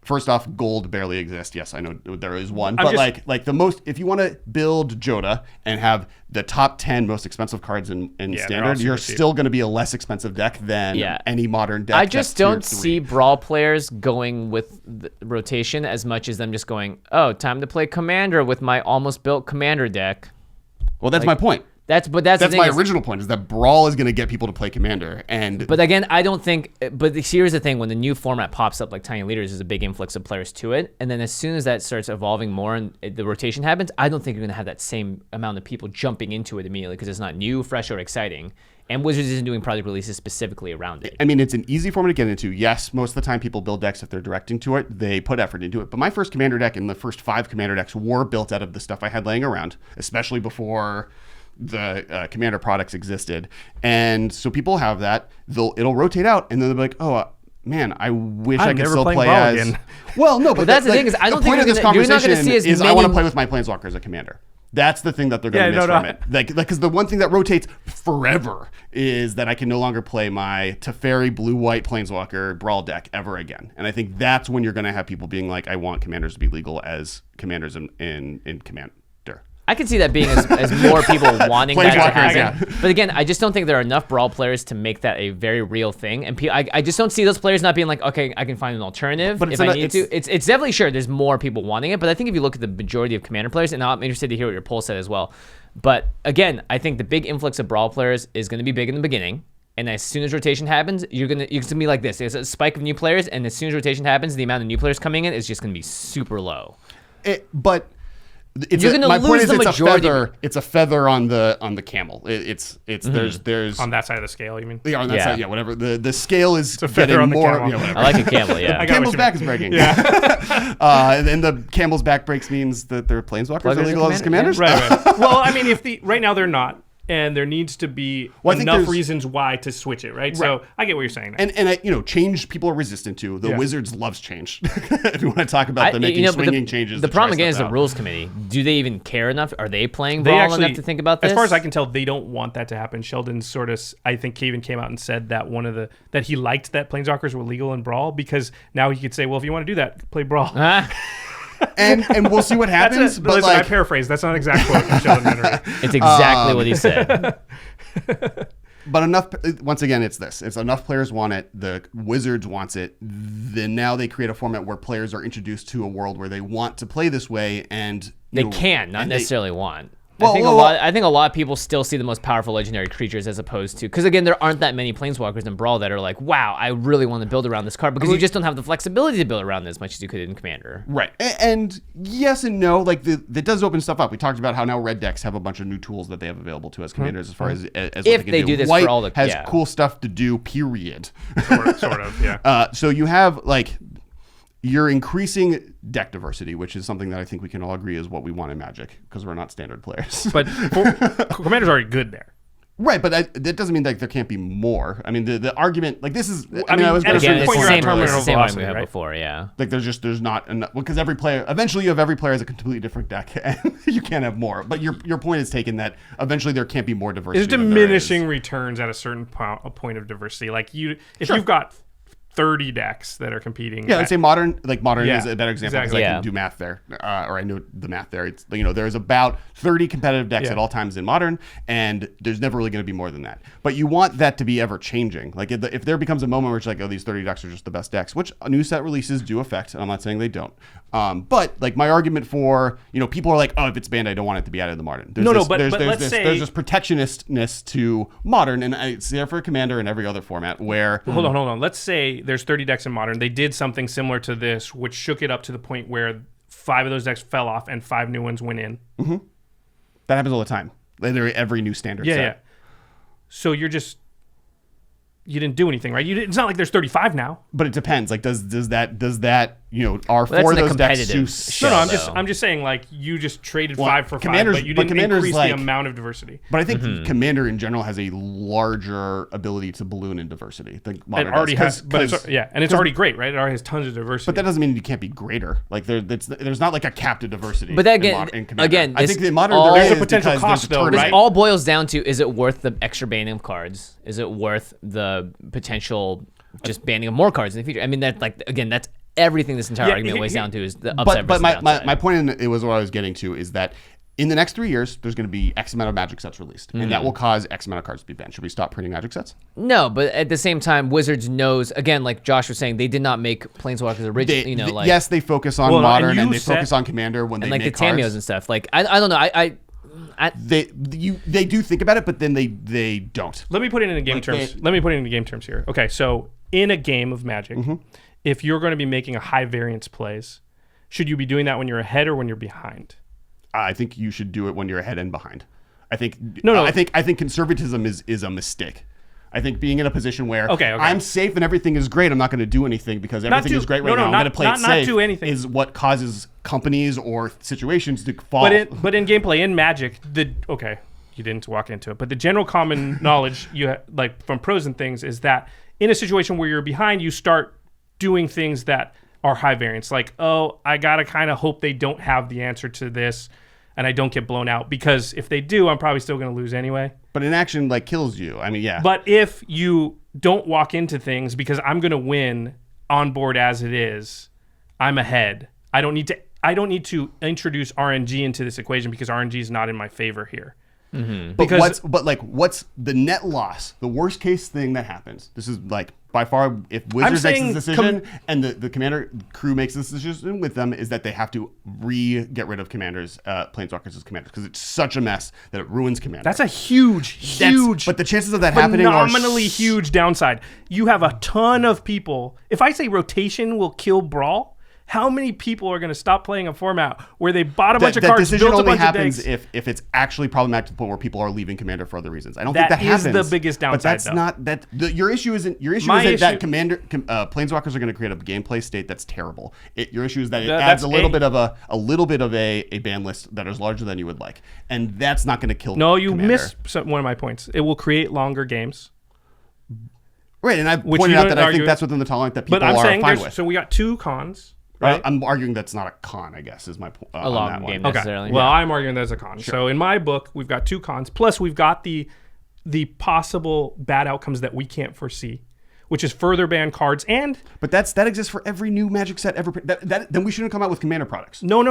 First off, gold barely exists. Yes, I know there is one, but like the most, if you want to build Joda and have the top 10 most expensive cards in standard, you're still going to be a less expensive deck than any modern deck. I just don't see Brawl players going with the rotation as much as them just going, oh, time to play Commander with my almost built Commander deck. Well, that's my point. That's my original point, is that Brawl is going to get people to play Commander. But again, I don't think, but here's the thing, when the new format pops up like Tiny Leaders, there's a big influx of players to it, and then as soon as that starts evolving more and the rotation happens, I don't think you're going to have that same amount of people jumping into it immediately because it's not new, fresh, or exciting. And Wizards isn't doing project releases specifically around it. I mean, it's an easy format to get into. Yes, most of the time people build decks, if they're directing to it, they put effort into it. But my first Commander deck and the first 5 Commander decks were built out of the stuff I had laying around, especially before the Commander products existed. And so people have that. It'll rotate out, and then they'll be like, oh, man, I wish I could still play as... Again. Well, no, but that's the thing, is I don't think you're not going to see as many... I want to play with my Planeswalker as a Commander. That's the thing that they're going to miss from it. Like, because the one thing that rotates forever is that I can no longer play my Teferi blue-white Planeswalker Brawl deck ever again. And I think that's when you're going to have people being like, I want Commanders to be legal as Commanders in Commander. I can see that being as more people wanting that to happen. But again, I just don't think there are enough Brawl players to make that a very real thing. And I just don't see those players not being like, okay, I can find an alternative if I need to. It's definitely sure there's more people wanting it. But I think if you look at the majority of Commander players, and I'm interested to hear what your poll said as well. But again, I think the big influx of Brawl players is going to be big in the beginning. And as soon as rotation happens, you're gonna be like this. There's a spike of new players, and as soon as rotation happens, the amount of new players coming in is just going to be super low. You're going to lose the majority. It's a feather on the camel. There's on that side of the scale. You mean? Yeah, on that side. Yeah, whatever. The scale is a feather on the more. Camel. I like a camel. Yeah, the camel's back is breaking. Yeah, and the camel's back breaks means that their Planeswalkers are legal as Commanders. Right. Well, I mean, right now they're not. And there needs to be enough reasons why to switch it, right? So I get what you're saying. And change people are resistant to. The Wizards loves change. If you want to talk about them making swinging changes. The problem again is the rules committee. Do they even care enough? Are they playing Brawl enough to think about this? As far as I can tell, they don't want that to happen. Sheldon sort of, I think, even came out and said that that he liked that Planeswalkers were legal in Brawl because now he could say, well, if you want to do that, play Brawl. And we'll see what happens. But listen, I paraphrase. That's not an exact quote from Sheldon Henry. It's exactly what he said. But enough. Once again, it's this. It's enough players want it. The Wizards wants it. Then now they create a format where players are introduced to a world where they want to play this way, and they can, not necessarily want. I think a lot of people still see the most powerful legendary creatures as opposed to, because again, there aren't that many Planeswalkers in Brawl that are like, wow, I really want to build around this card, because you just don't have the flexibility to build around it as much as you could in Commander. Right. And yes and no. Like that does open stuff up. We talked about how now red decks have a bunch of new tools that they have available to us Commanders as far as if they do this White for all the has cool stuff to do. Period. Sort of. Yeah. So you have you're increasing deck diversity, which is something that I think we can all agree is what we want in Magic, because we're not standard players. But Commander's already good there. Right, but that doesn't mean that there can't be more. I mean, the argument, like this is... I was going to say it's the same one we had before, yeah. Like there's not enough, because every player, eventually you have every player has a completely different deck, and you can't have more. But your point is taken that eventually there can't be more diversity. It's diminishing returns at a certain point of diversity. Like if you've got 30 decks that are competing. Yeah, I'd say modern is a better example because I can do math there, or I know the math there. It's there's about 30 competitive decks at all times in modern, and there's never really going to be more than that. But you want that to be ever changing. Like if there becomes a moment where it's like, oh, these 30 decks are just the best decks, which new set releases do affect. And I'm not saying they don't. But like my argument for people are like, oh, if it's banned, I don't want it to be added to modern. There's this protectionistness to modern, and it's there for Commander and every other format where. Hold on. Let's say there's 30 decks in modern. They did something similar to this, which shook it up to the point where 5 of those decks fell off and 5 new ones went in. Mm-hmm. That happens all the time. Literally every new standard set. Yeah. So you didn't do anything, right? It's not like there's 35 now. But it depends. Like, does that are 4 of those decks too? No, I'm just saying, like, you just traded 5 for 5, but you didn't increase the amount of diversity. But I think Commander in general has a larger ability to balloon in diversity than modern. It already has, and it's already great, right? It already has tons of diversity. But that doesn't mean you can't be greater. Like, there's not like a cap to diversity. But that again, I think in modern there's a potential cost though, right? This all boils down to: is it worth the extra banning of cards? Is it worth the potential just banning of more cards in the future? I mean, that's everything this entire argument weighs down to is the upside versus downside. My point in it was what I was getting to is that in the next 3 years, there's going to be X amount of Magic sets released, and that will cause X amount of cards to be banned. Should we stop printing Magic sets? No, but at the same time, Wizards knows, again, like Josh was saying, they did not make Planeswalkers original. Yes, they focus on Modern and they focus on Commander when they make the Tamios and stuff. Like I don't know. They do think about it, but then they don't. Let me put it into game terms. Let me put it into game terms here. Okay, so in a game of Magic, if you're going to be making a high variance plays, should you be doing that when you're ahead or when you're behind? I think you should do it when you're ahead and behind. I think I think conservatism is a mistake. I think being in a position where I'm safe and everything is great, I'm not going to do anything because everything is great right now. I'm going to play it safe. Not do anything is what causes companies or situations to fall. But in gameplay, in Magic, you didn't walk into it, but the general common knowledge like from pros and things is that in a situation where you're behind, you start doing things that are high variance. Like, I got to kind of hope they don't have the answer to this and I don't get blown out, because if they do, I'm probably still going to lose anyway. But inaction kills you. I mean, yeah. But if you don't walk into things because I'm going to win on board as it is, I'm ahead. I don't need to introduce RNG into this equation because RNG is not in my favor here. Mm-hmm. But what's the net loss? The worst case thing that happens. This is by far, if Wizards makes this decision and the Commander crew makes this decision with them, is that they have to get rid of Commanders, Planeswalkers as Commanders, because it's such a mess that it ruins Commander. That's a huge. But the chances of that happening are phenomenally huge downside. You have a ton of people. If I say rotation will kill Brawl, how many people are going to stop playing a format where they bought a bunch of cards, built a bunch of decks? That decision only happens if it's actually problematic to the point where people are leaving Commander for other reasons. I don't think that happens. That is the biggest downside. But that's not that. Your issue isn't that Commander Planeswalkers are going to create a gameplay state that's terrible. Your issue is that it adds a little bit of a ban list that is larger than you would like, and that's not going to kill. No, you missed one of my points. It will create longer games. Right, and I pointed out that I think that's within the tolerance that people are fine with. So we got two cons. Right? I'm arguing that's not a con, I guess, is my point. A long game, necessarily. Well, I'm arguing that's a con. Sure. So in my book, we've got two cons. Plus, we've got the possible bad outcomes that we can't foresee, which is further ban cards But that exists for every new Magic set ever. Then we shouldn't come out with Commander products. No.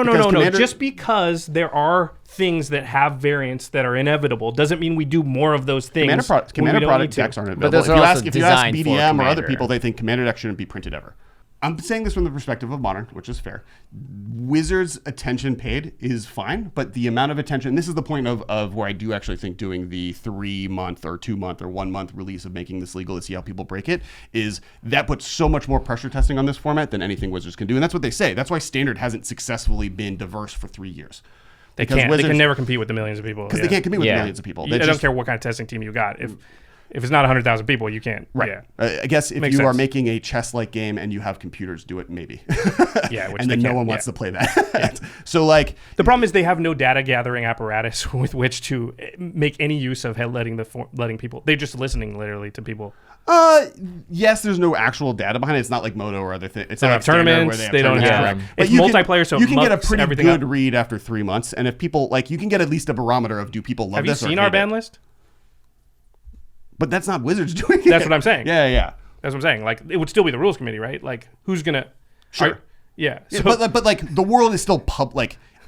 Just because there are things that have variants that are inevitable doesn't mean we do more of those things. Commander product decks aren't available. But if you ask BDM or other people, they think Commander decks shouldn't be printed ever. I'm saying this from the perspective of Modern, which is fair. Wizards' attention paid is fine, but the amount of attention, this is the point of where I do actually think doing the 3-month or 2-month or 1-month release of making this legal to see how people break it, is that puts so much more pressure testing on this format than anything Wizards can do. And that's what they say. That's why Standard hasn't successfully been diverse for 3 years. They can't. They can never compete with the millions of people. Because they can't compete with the millions of people. I don't care what kind of testing team you got. If it's not 100,000 people, you can't. Right. Yeah. I guess if you are making a chess-like game and you have computers do it, maybe. And then no one wants to play that. So the problem is they have no data gathering apparatus with which to make any use of letting people. They're just listening literally to people. Yes, there's no actual data behind it. It's not like Moto or other things. It's not like tournaments. They don't have. It's multiplayer, so you can get a pretty good read after 3 months, and if people you can get at least a barometer of do people love this. Have you seen our ban list? But that's not Wizards doing it. That's what I'm saying. Yeah. That's what I'm saying. It would still be the rules committee, right? Who's gonna? Sure. So, but the world is still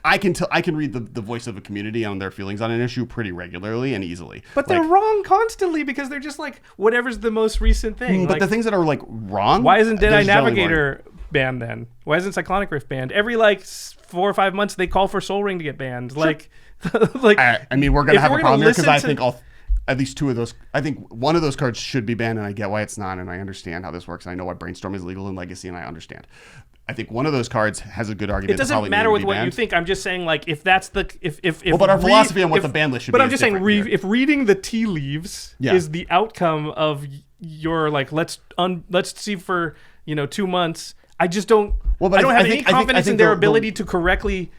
I can read the voice of a community on their feelings on an issue pretty regularly and easily. But they're wrong constantly because they're just whatever's the most recent thing. But the things that are wong. Why isn't Deadeye Navigator banned then? Why isn't Cyclonic Rift banned? Every 4 or 5 months they call for Sol Ring to get banned. Sure. I mean, we're gonna have a problem here because I think at least two of those. I think one of those cards should be banned, and I get why it's not, and I understand how this works. And I know why Brainstorm is legal in Legacy, and I understand. I think one of those cards has a good argument. It doesn't matter with what you think. I'm just saying, if that's the but our philosophy on what the ban list should be. But I'm just saying, if reading the tea leaves is the outcome of your let's see for 2 months. I just don't. I don't have any confidence in their ability to correctly.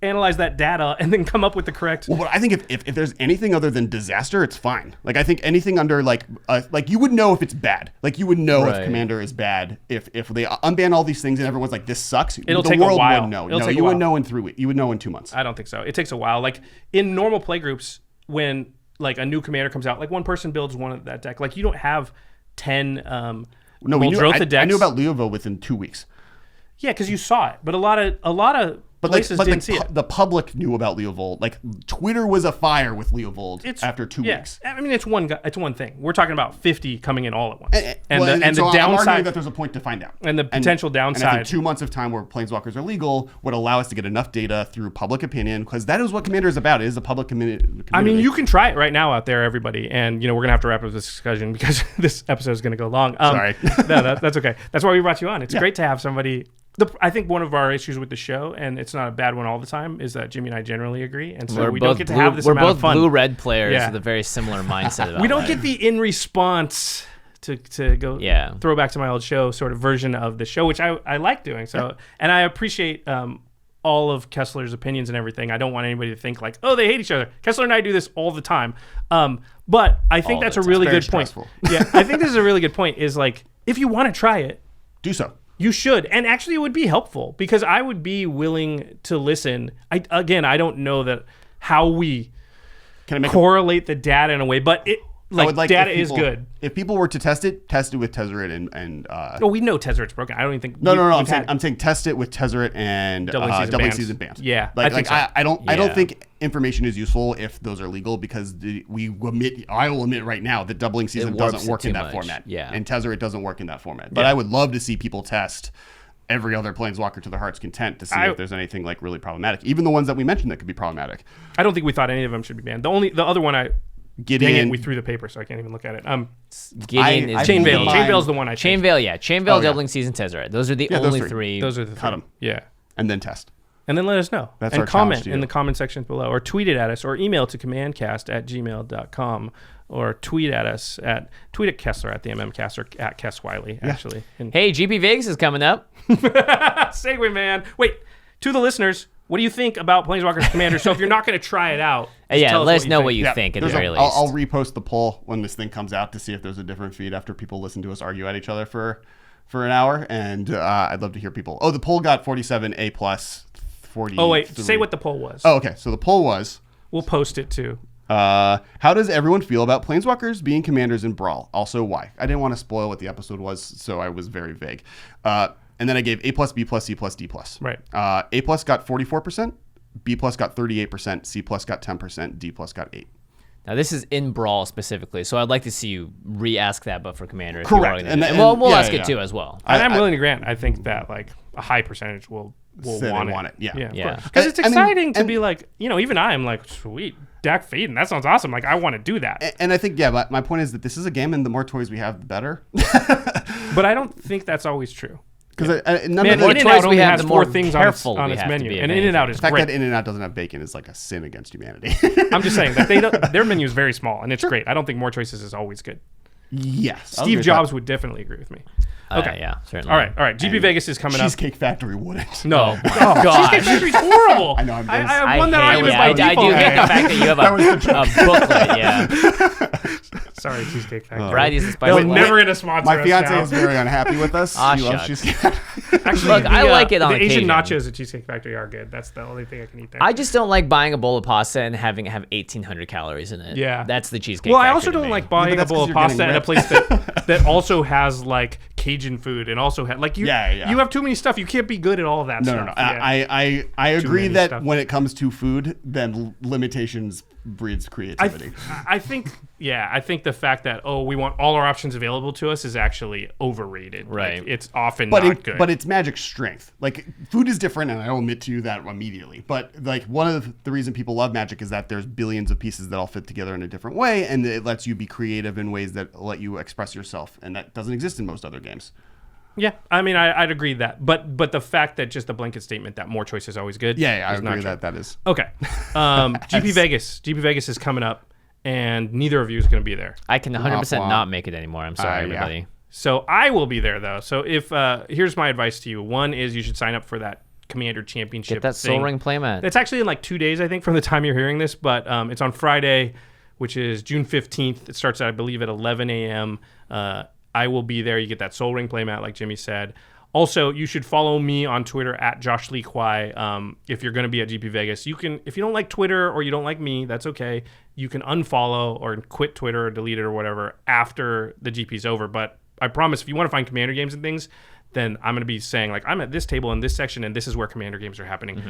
Analyze that data and then come up with the correct. Well, but I think if there's anything other than disaster, it's fine. I think anything under you would know if it's bad. You would know if Commander is bad if they unban all these things and everyone's this sucks. It'll take a while. You would know in 3 weeks. You would know in 2 months. I don't think so. It takes a while. In normal play groups, when a new Commander comes out, one person builds one of that deck. You don't have 10 No, I knew about Leoville within 2 weeks. Yeah, because you saw it, but a lot of places didn't see it. The public knew about Leovold. Like Twitter was afire with Leovold after 2 weeks. I mean, it's one thing. We're talking about 50 coming in all at once, and the downside. I'm arguing that there's a point to find out, and the potential downside. And I think 2 months of time where Planeswalkers are legal would allow us to get enough data through public opinion, because that is what Commander is about. It is a public community. I mean, you can try it right now out there, everybody, and we're gonna have to wrap up this discussion because this episode is gonna go long. Sorry, no, that's okay. That's why we brought you on. It's great to have somebody. I think one of our issues with the show, and it's not a bad one all the time, is that Jimmy and I generally agree, and so we don't get to have this amount of fun. We're both blue-red players with a very similar mindset about we don't get the in response to go throw back to my old show sort of version of the show, which I like doing. So, and I appreciate all of Kessler's opinions and everything. I don't want anybody to think like, oh, they hate each other. Kessler and I do this all the time. But I think that's a really good point. Yeah, I think this is a really good point, is like, if you want to try it, do so. You should. And actually, it would be helpful, because I would be willing to listen. I don't know that how we correlate the data in a way, but data is good. If people were to test it with Tezzeret and we know Tezzeret's broken. I don't even think. No. I'm saying test it with Tezzeret and doubling season bans. Yeah, I don't think information is useful if those are legal, because I will admit right now that doubling season doesn't work in that format. Yeah, and Tezzeret doesn't work in that format. But I would love to see people test every other Planeswalker to their heart's content to see if there's anything like really problematic. Even the ones that we mentioned that could be problematic. I don't think we thought any of them should be banned. The other one Gideon, we threw the paper, so I can't even look at it. Gideon is Chainveil. Chainveil's the one I changed. Chainveil, doubling season, Tezzeret. Those are the only three. Those are the three. Cut them. Yeah. And then test. And then let us know. That's and our comment to in the comment sections below, or tweet it at us, or email to commandcast@gmail.com, or tweet at Kessler at the MMcast, or at Kess Wiley, actually. And hey, GP Vegas is coming up. Segue, man. Wait, to the listeners, what do you think about Planeswalkers Commander? So if you're not going to try it out, let us know what you think at the very least. I'll repost the poll when this thing comes out to see if there's a different feed after people listen to us argue at each other for an hour, and I'd love to hear people. Oh, the poll got 47 A+, 40. Oh wait, say what the poll was. Oh, okay. So the poll was. We'll post it too. How does everyone feel about Planeswalkers being commanders in Brawl? Also, why? I didn't want to spoil what the episode was, so I was very vague. And then I gave A+, B+, C+, D+. Right. A+ got 44%, B+ got 38%, C+ got 10%, D+ got 8%. Now, this is in Brawl specifically, so I'd like to see you re-ask that, but for Commander. Correct. And we'll ask it too as well. And I'm willing to grant, I think that like a high percentage will want it. Yeah. Because it's exciting to be like, even I'm like, sweet, Dak Faden, that sounds awesome. Like, I want to do that. And I think, but my point is that this is a game, and the more toys we have, the better. But I don't think that's always true. Because none of the toys we have, the more things on its menu, and In-N-Out is great. The fact that In-N-Out doesn't have bacon is like a sin against humanity. I'm just saying that their menu is very small, and it's great. I don't think more choices is always good. Yes, Steve Jobs would definitely agree with me. Okay. Yeah, certainly. All right. GP Vegas is coming up. Cheesecake Factory wouldn't. No. Oh, God. Cheesecake Factory's horrible. I know. I won that argument by default. I do get the fact that you have a booklet. Yeah. Sorry, Cheesecake Factory. Brad is They're never going to sponsor us. My fiance is very unhappy with us. She loves Cheesecake. Actually, look, I like it on the Asian occasion. nachos at Cheesecake Factory are good. That's the only thing I can eat there. I just don't like buying a bowl of pasta and having it have 1,800 calories in it. Yeah. That's the Cheesecake Well, Factory I also don't like buying a bowl of pasta at a place that also has like Cajun food and also has like you have too many stuff. You can't be good at all of that stuff. No. I agree that when it comes to food, then limitations breeds creativity. I think the fact that we want all our options available to us is actually overrated. Right. Like, it's often not good. But it's Magic strength. Like, food is different, and I will admit to you that immediately. But like, one of the reason people love Magic is that there's billions of pieces that all fit together in a different way, and it lets you be creative in ways that let you express yourself, and that doesn't exist in most other games. Yeah, I mean, I'd agree that, but the fact that just a blanket statement that more choice is always good. I agree that is okay. GP Vegas is coming up, and neither of you is going to be there. I can 100% not make it anymore. I'm sorry, everybody. Yeah. So I will be there though. So if here's my advice to you: one is you should sign up for that Commander Championship. Get that Soul Ring playmat. It's actually in like 2 days, I think, from the time you're hearing this, but it's on Friday, which is June 15th. It starts, I believe, at 11 a.m. I will be there. You get that Soul Ring playmat, like Jimmy said. Also, you should follow me on Twitter at Josh Lee Kwai. If you're going to be at GP Vegas, you can. If you don't like Twitter or you don't like me, that's okay. You can unfollow or quit Twitter or delete it or whatever after the GP's over. But I promise if you want to find Commander games and things, then I'm going to be saying like I'm at this table in this section and this is where Commander games are happening.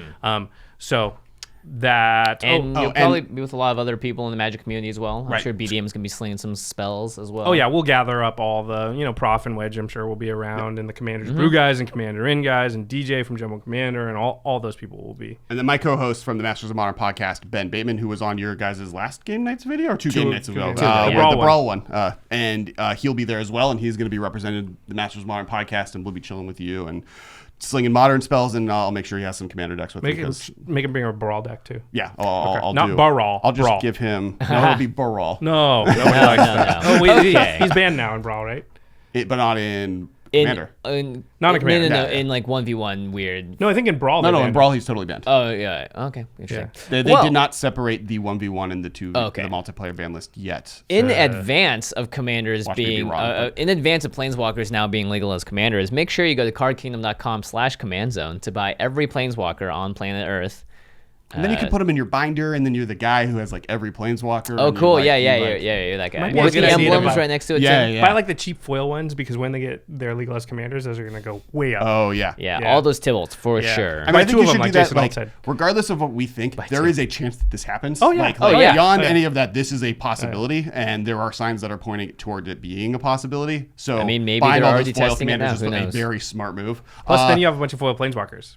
So that and you'll probably be with a lot of other people in the Magic community as well. I'm sure BDM's gonna be slinging some spells as well. Oh yeah, we'll gather up all the Prof and Wedge. I'm sure will be around, and the Commander's Brew guys and Commander In guys and DJ from Jumbo Commander and all those people will be. And then my co-host from the Masters of Modern podcast, Ben Bateman, who was on your guys' last game nights video or two game nights ago, the Brawl one, and he'll be there as well, and he's going to be representing the Masters of Modern podcast, and we'll be chilling with you and slinging modern spells, and I'll make sure he has some Commander decks with him. Make him bring a Brawl deck too. Yeah, I'll not do. Brawl. I'll just Brawl. give him. No, it'll be Brawl. No. No. Oh wait, he's banned now in Brawl, right? But not in Commander. Not in Commander. No, in like 1v1 weird. No, I think in Brawl. No, in Brawl he's totally banned. Oh yeah. Okay. Interesting. Yeah. They did not separate the 1v1 and the multiplayer ban list yet. In advance of Commanders being, in advance of Planeswalkers now being legal as Commanders, make sure you go to cardkingdom.com/commandzone to buy every Planeswalker on planet Earth. And then you can put them in your binder, and then you're the guy who has like every Planeswalker. Oh, cool. You're that guy. There's the emblems right next to it, too. Buy like the cheap foil ones, because when they get their legal as Commanders, those are going to go way up. Oh, yeah. Yeah, all those Tybalts, for sure. I mean, I think you should do that, like, regardless of what we think, there is a chance that this happens. Oh, yeah. Beyond any of that, this is a possibility, and there are signs that are pointing toward it being a possibility. So I mean, maybe buying they're all already those foil testing it Commanders now. is Who a knows? very smart move. Plus, then you have a bunch of foil Planeswalkers.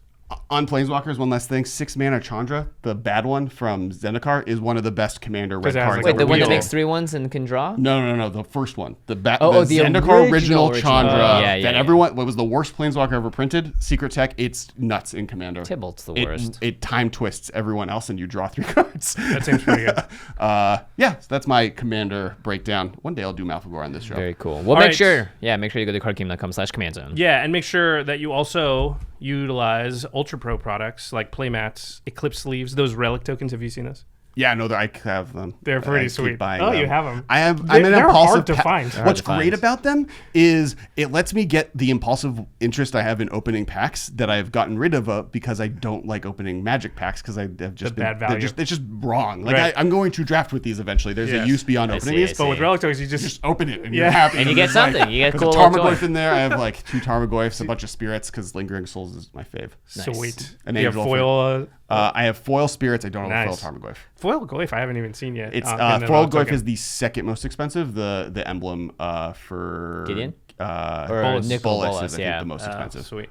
On Planeswalkers, one last thing, 6-mana Chandra, the bad one from Zendikar, is one of the best Commander red cards. Wait, the one that makes 3/1s and can draw? No, the first one. The Zendikar original Chandra. That everyone, what was the worst Planeswalker ever printed? Secret Tech, it's nuts in Commander. Tybalt's the worst. It time twists everyone else and you draw 3 cards. That seems pretty good. So that's my Commander breakdown. One day I'll do Malphegor on this show. Very cool. Well, make sure you go to cardkingdom.com/commandzone. Yeah, and make sure that you also utilize Ultra Pro products like playmats, Eclipse sleeves, those relic tokens. Have you seen those? Yeah, no, I have them. They're pretty sweet. You have them. I'm an impulsive. Hard to find. What's great about them is it lets me get the impulsive interest I have in opening packs that I've gotten rid of because I don't like opening Magic packs because I have just bad value. It's just wrong. Like I'm going to draft with these eventually. There's a use beyond opening these. But with relic tokens, you just open it and you're happy. And you get something. You get cool. Tarmogoyf in there. I have like 2 Tarmogoyfs, a bunch of spirits because Lingering Souls is my fave. Sweet. An you have foil. I have foil spirits. I don't have foil Tarmogoyf. Foil Goyf I haven't even seen yet. It's foil Goyf is the second most expensive. The emblem for Gideon or Nicol Bolas is I think the most expensive. Sweet.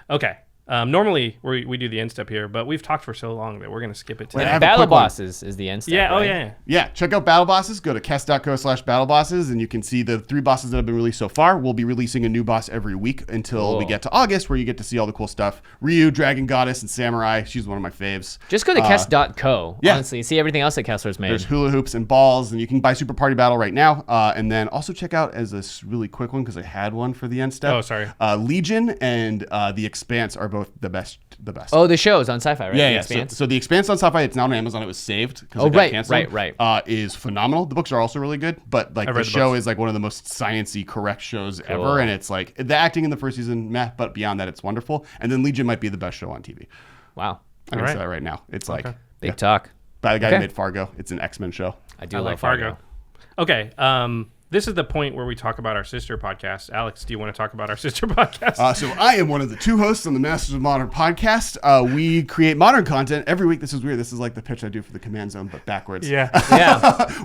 Okay. Normally we do the end step here, but we've talked for so long that we're going to skip it today. Battle Bosses is the end step. Yeah. Yeah. Check out Battle Bosses. Go to kest.co/battlebosses and you can see the 3 bosses that have been released so far. We'll be releasing a new boss every week until we get to August, where you get to see all the cool stuff. Ryu, Dragon Goddess, and Samurai. She's one of my faves. Just go to kest.co. Yeah. Honestly, see everything else that Kessler's made. There's hula hoops and balls, and you can buy Super Party Battle right now. And then also check out, as a really quick one, because I had one for the end step. Oh, sorry. Legion and The Expanse are both the best. Oh, the show is on Sci-Fi, right? Yeah. So The Expanse on Sci-Fi, it's now on Amazon. It was saved because it got canceled. Right. Is phenomenal. The books are also really good, but like the show is like one of the most sciencey correct shows ever, and it's like the acting in the first season, meh, but beyond that, it's wonderful. And then Legion might be the best show on TV. Wow. I can say that right now. It's like big talk by the guy who made Fargo. It's an X-Men show. I like Fargo. Okay. This is the point where we talk about our sister podcast. Alex, do you want to talk about our sister podcast? So I am one of the 2 hosts on the Masters of Modern podcast. We create modern content every week. This is weird. This is like the pitch I do for the Command Zone, but backwards. Yeah.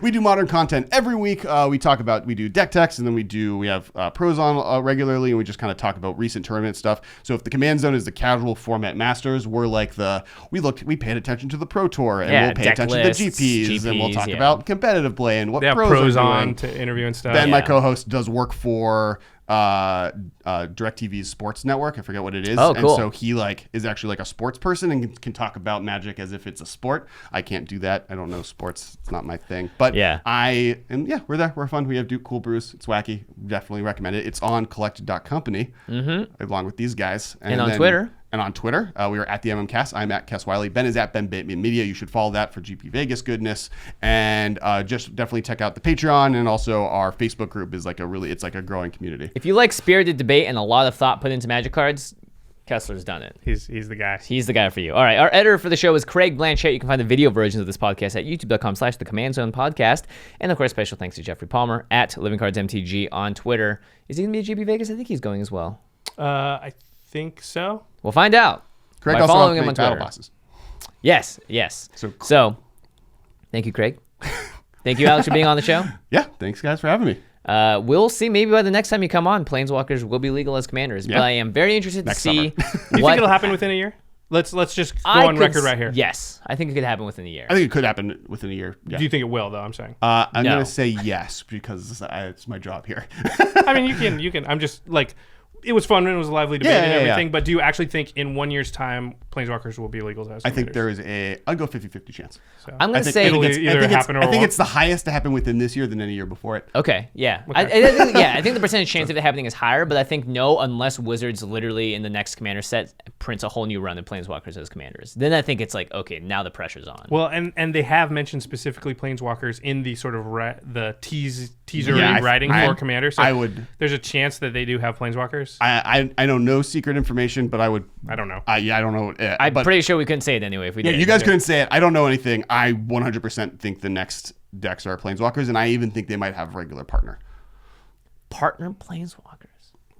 We do modern content every week. We do deck techs, and then we have pros on regularly, and we just kind of talk about recent tournament stuff. So if the Command Zone is the casual format Masters, we're like we paid attention to the Pro Tour, and we'll pay attention to GPs, and we'll talk about competitive play and what pros are on doing. to interview and stuff. Ben, my co-host, does work for DirecTV's sports network. I forget what it is. Oh, cool. And so he is actually like a sports person and can talk about Magic as if it's a sport. I can't do that. I don't know sports. It's not my thing. But we're there. We're fun. We have Duke Cool Brews. It's wacky. Definitely recommend it. It's on collected.company along with these guys. And on Twitter. And on Twitter, we are at the MMCast. I'm at Kess Wiley. Ben is at Ben Bateman Media. You should follow that for GP Vegas goodness. And just definitely check out the Patreon, and also our Facebook group is it's like a growing community. If you like spirited debate and a lot of thought put into Magic cards, Kessler's done it. He's the guy. He's the guy for you. All right. Our editor for the show is Craig Blanchett. You can find the video versions of this podcast at youtube.com/the Command Zone Podcast. And of course, special thanks to Geoffrey Palmer at LivingCardsMTG on Twitter. Is he going to be at GB Vegas? I think he's going as well. I think so. We'll find out. Craig by also following him on battle Twitter. passes. Yes. So, thank you, Craig. Thank you, Alex, for being on the show. Yeah, thanks guys for having me. We'll see. Maybe by the next time you come on, Planeswalkers will be legal as commanders. Yeah. But I am very interested to see Do you think it'll happen within a year? Let's just go on record right here. Yes, I think it could happen within a year. I think it could happen within a year. Yeah. Do you think it will, though? I'm saying. I'm No. going to say yes because it's my job here. I mean, you can. I'm just like, it was fun and it was a lively debate and everything. But do you actually think in 1 year's time, Planeswalkers will be legal as I think commanders? there is I'll go 50-50 chance. So. I'm going to say it'll either happen or I think won't. it's the highest to happen within this year than any year before it. Okay, yeah. I think the percentage chance of it happening is higher, but I think no, unless Wizards literally in the next commander set prints a whole new run of Planeswalkers as commanders. Then I think it's like, okay, now the pressure's on. Well, and they have mentioned specifically Planeswalkers in the sort of the teaser writing for Commander. So there's a chance that they do have Planeswalkers. I know no secret information, but I don't know. I don't know. I'm pretty sure we couldn't say it anyway if we did. Yeah, you guys couldn't say it. I don't know anything. I 100% think the next decks are Planeswalkers, and I even think they might have regular partner. Partner Planeswalkers.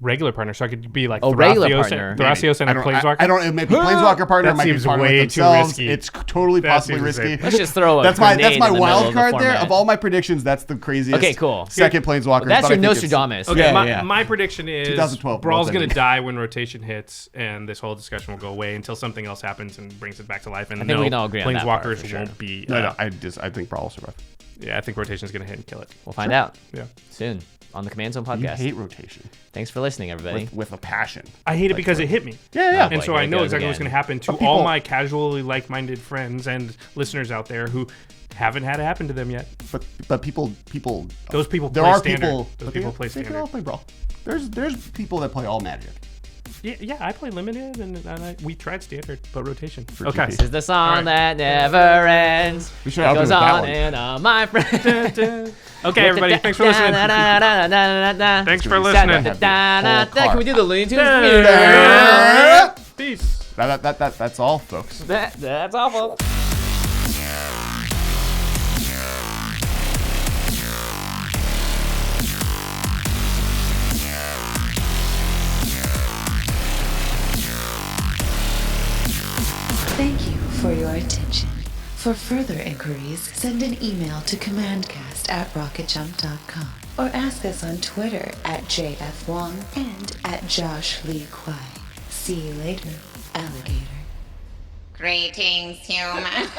Regular partner, so I could be like regular partner. Thrasios and a Planeswalker. I don't. It may be Planeswalker partner. That it might seems be partner way with too themselves. risky. It's totally possibly risky. Let's just throw a that's my grenade in the wild middle card of the there. format. Of all my predictions, that's the craziest. Okay, cool. Second Planeswalker. That's your Nostradamus. Okay, Yeah, my prediction is 2012 Brawl's going to die when rotation hits, and this whole discussion will go away until something else happens and brings it back to life. And I think we can all agree on that part, Planeswalkers for sure. won't be. No, I think Brawl will survive. Yeah, I think rotation's going to hit and kill it. We'll find out. Yeah. Soon on the Command Zone You Podcast. hate rotation Thanks for listening, everybody. with a passion. I hate it because it hit me. Yeah. And so boy, I here it know goes exactly what's again. going to happen to all my casually like-minded friends and listeners out there who haven't had it happen to them yet. But people. Those people There play are standard. people. Those people play They can standard. all play Brawl. There's people that play all Magic. Yeah, I play limited, and we tried standard, but rotation. For Okay. GP. This is the song All right. that never ends. We should It have goes that on one. and on, my friend. Okay, everybody, thanks for listening. Thanks for listening. Can we do the Looney Tunes? Peace. That's all, folks. That's awful. Thank you for your attention. For further inquiries, send an email to commandcast@rocketjump.com or ask us on Twitter @JFWong and @JoshLeeQuai. See you later, alligator. Greetings, humans.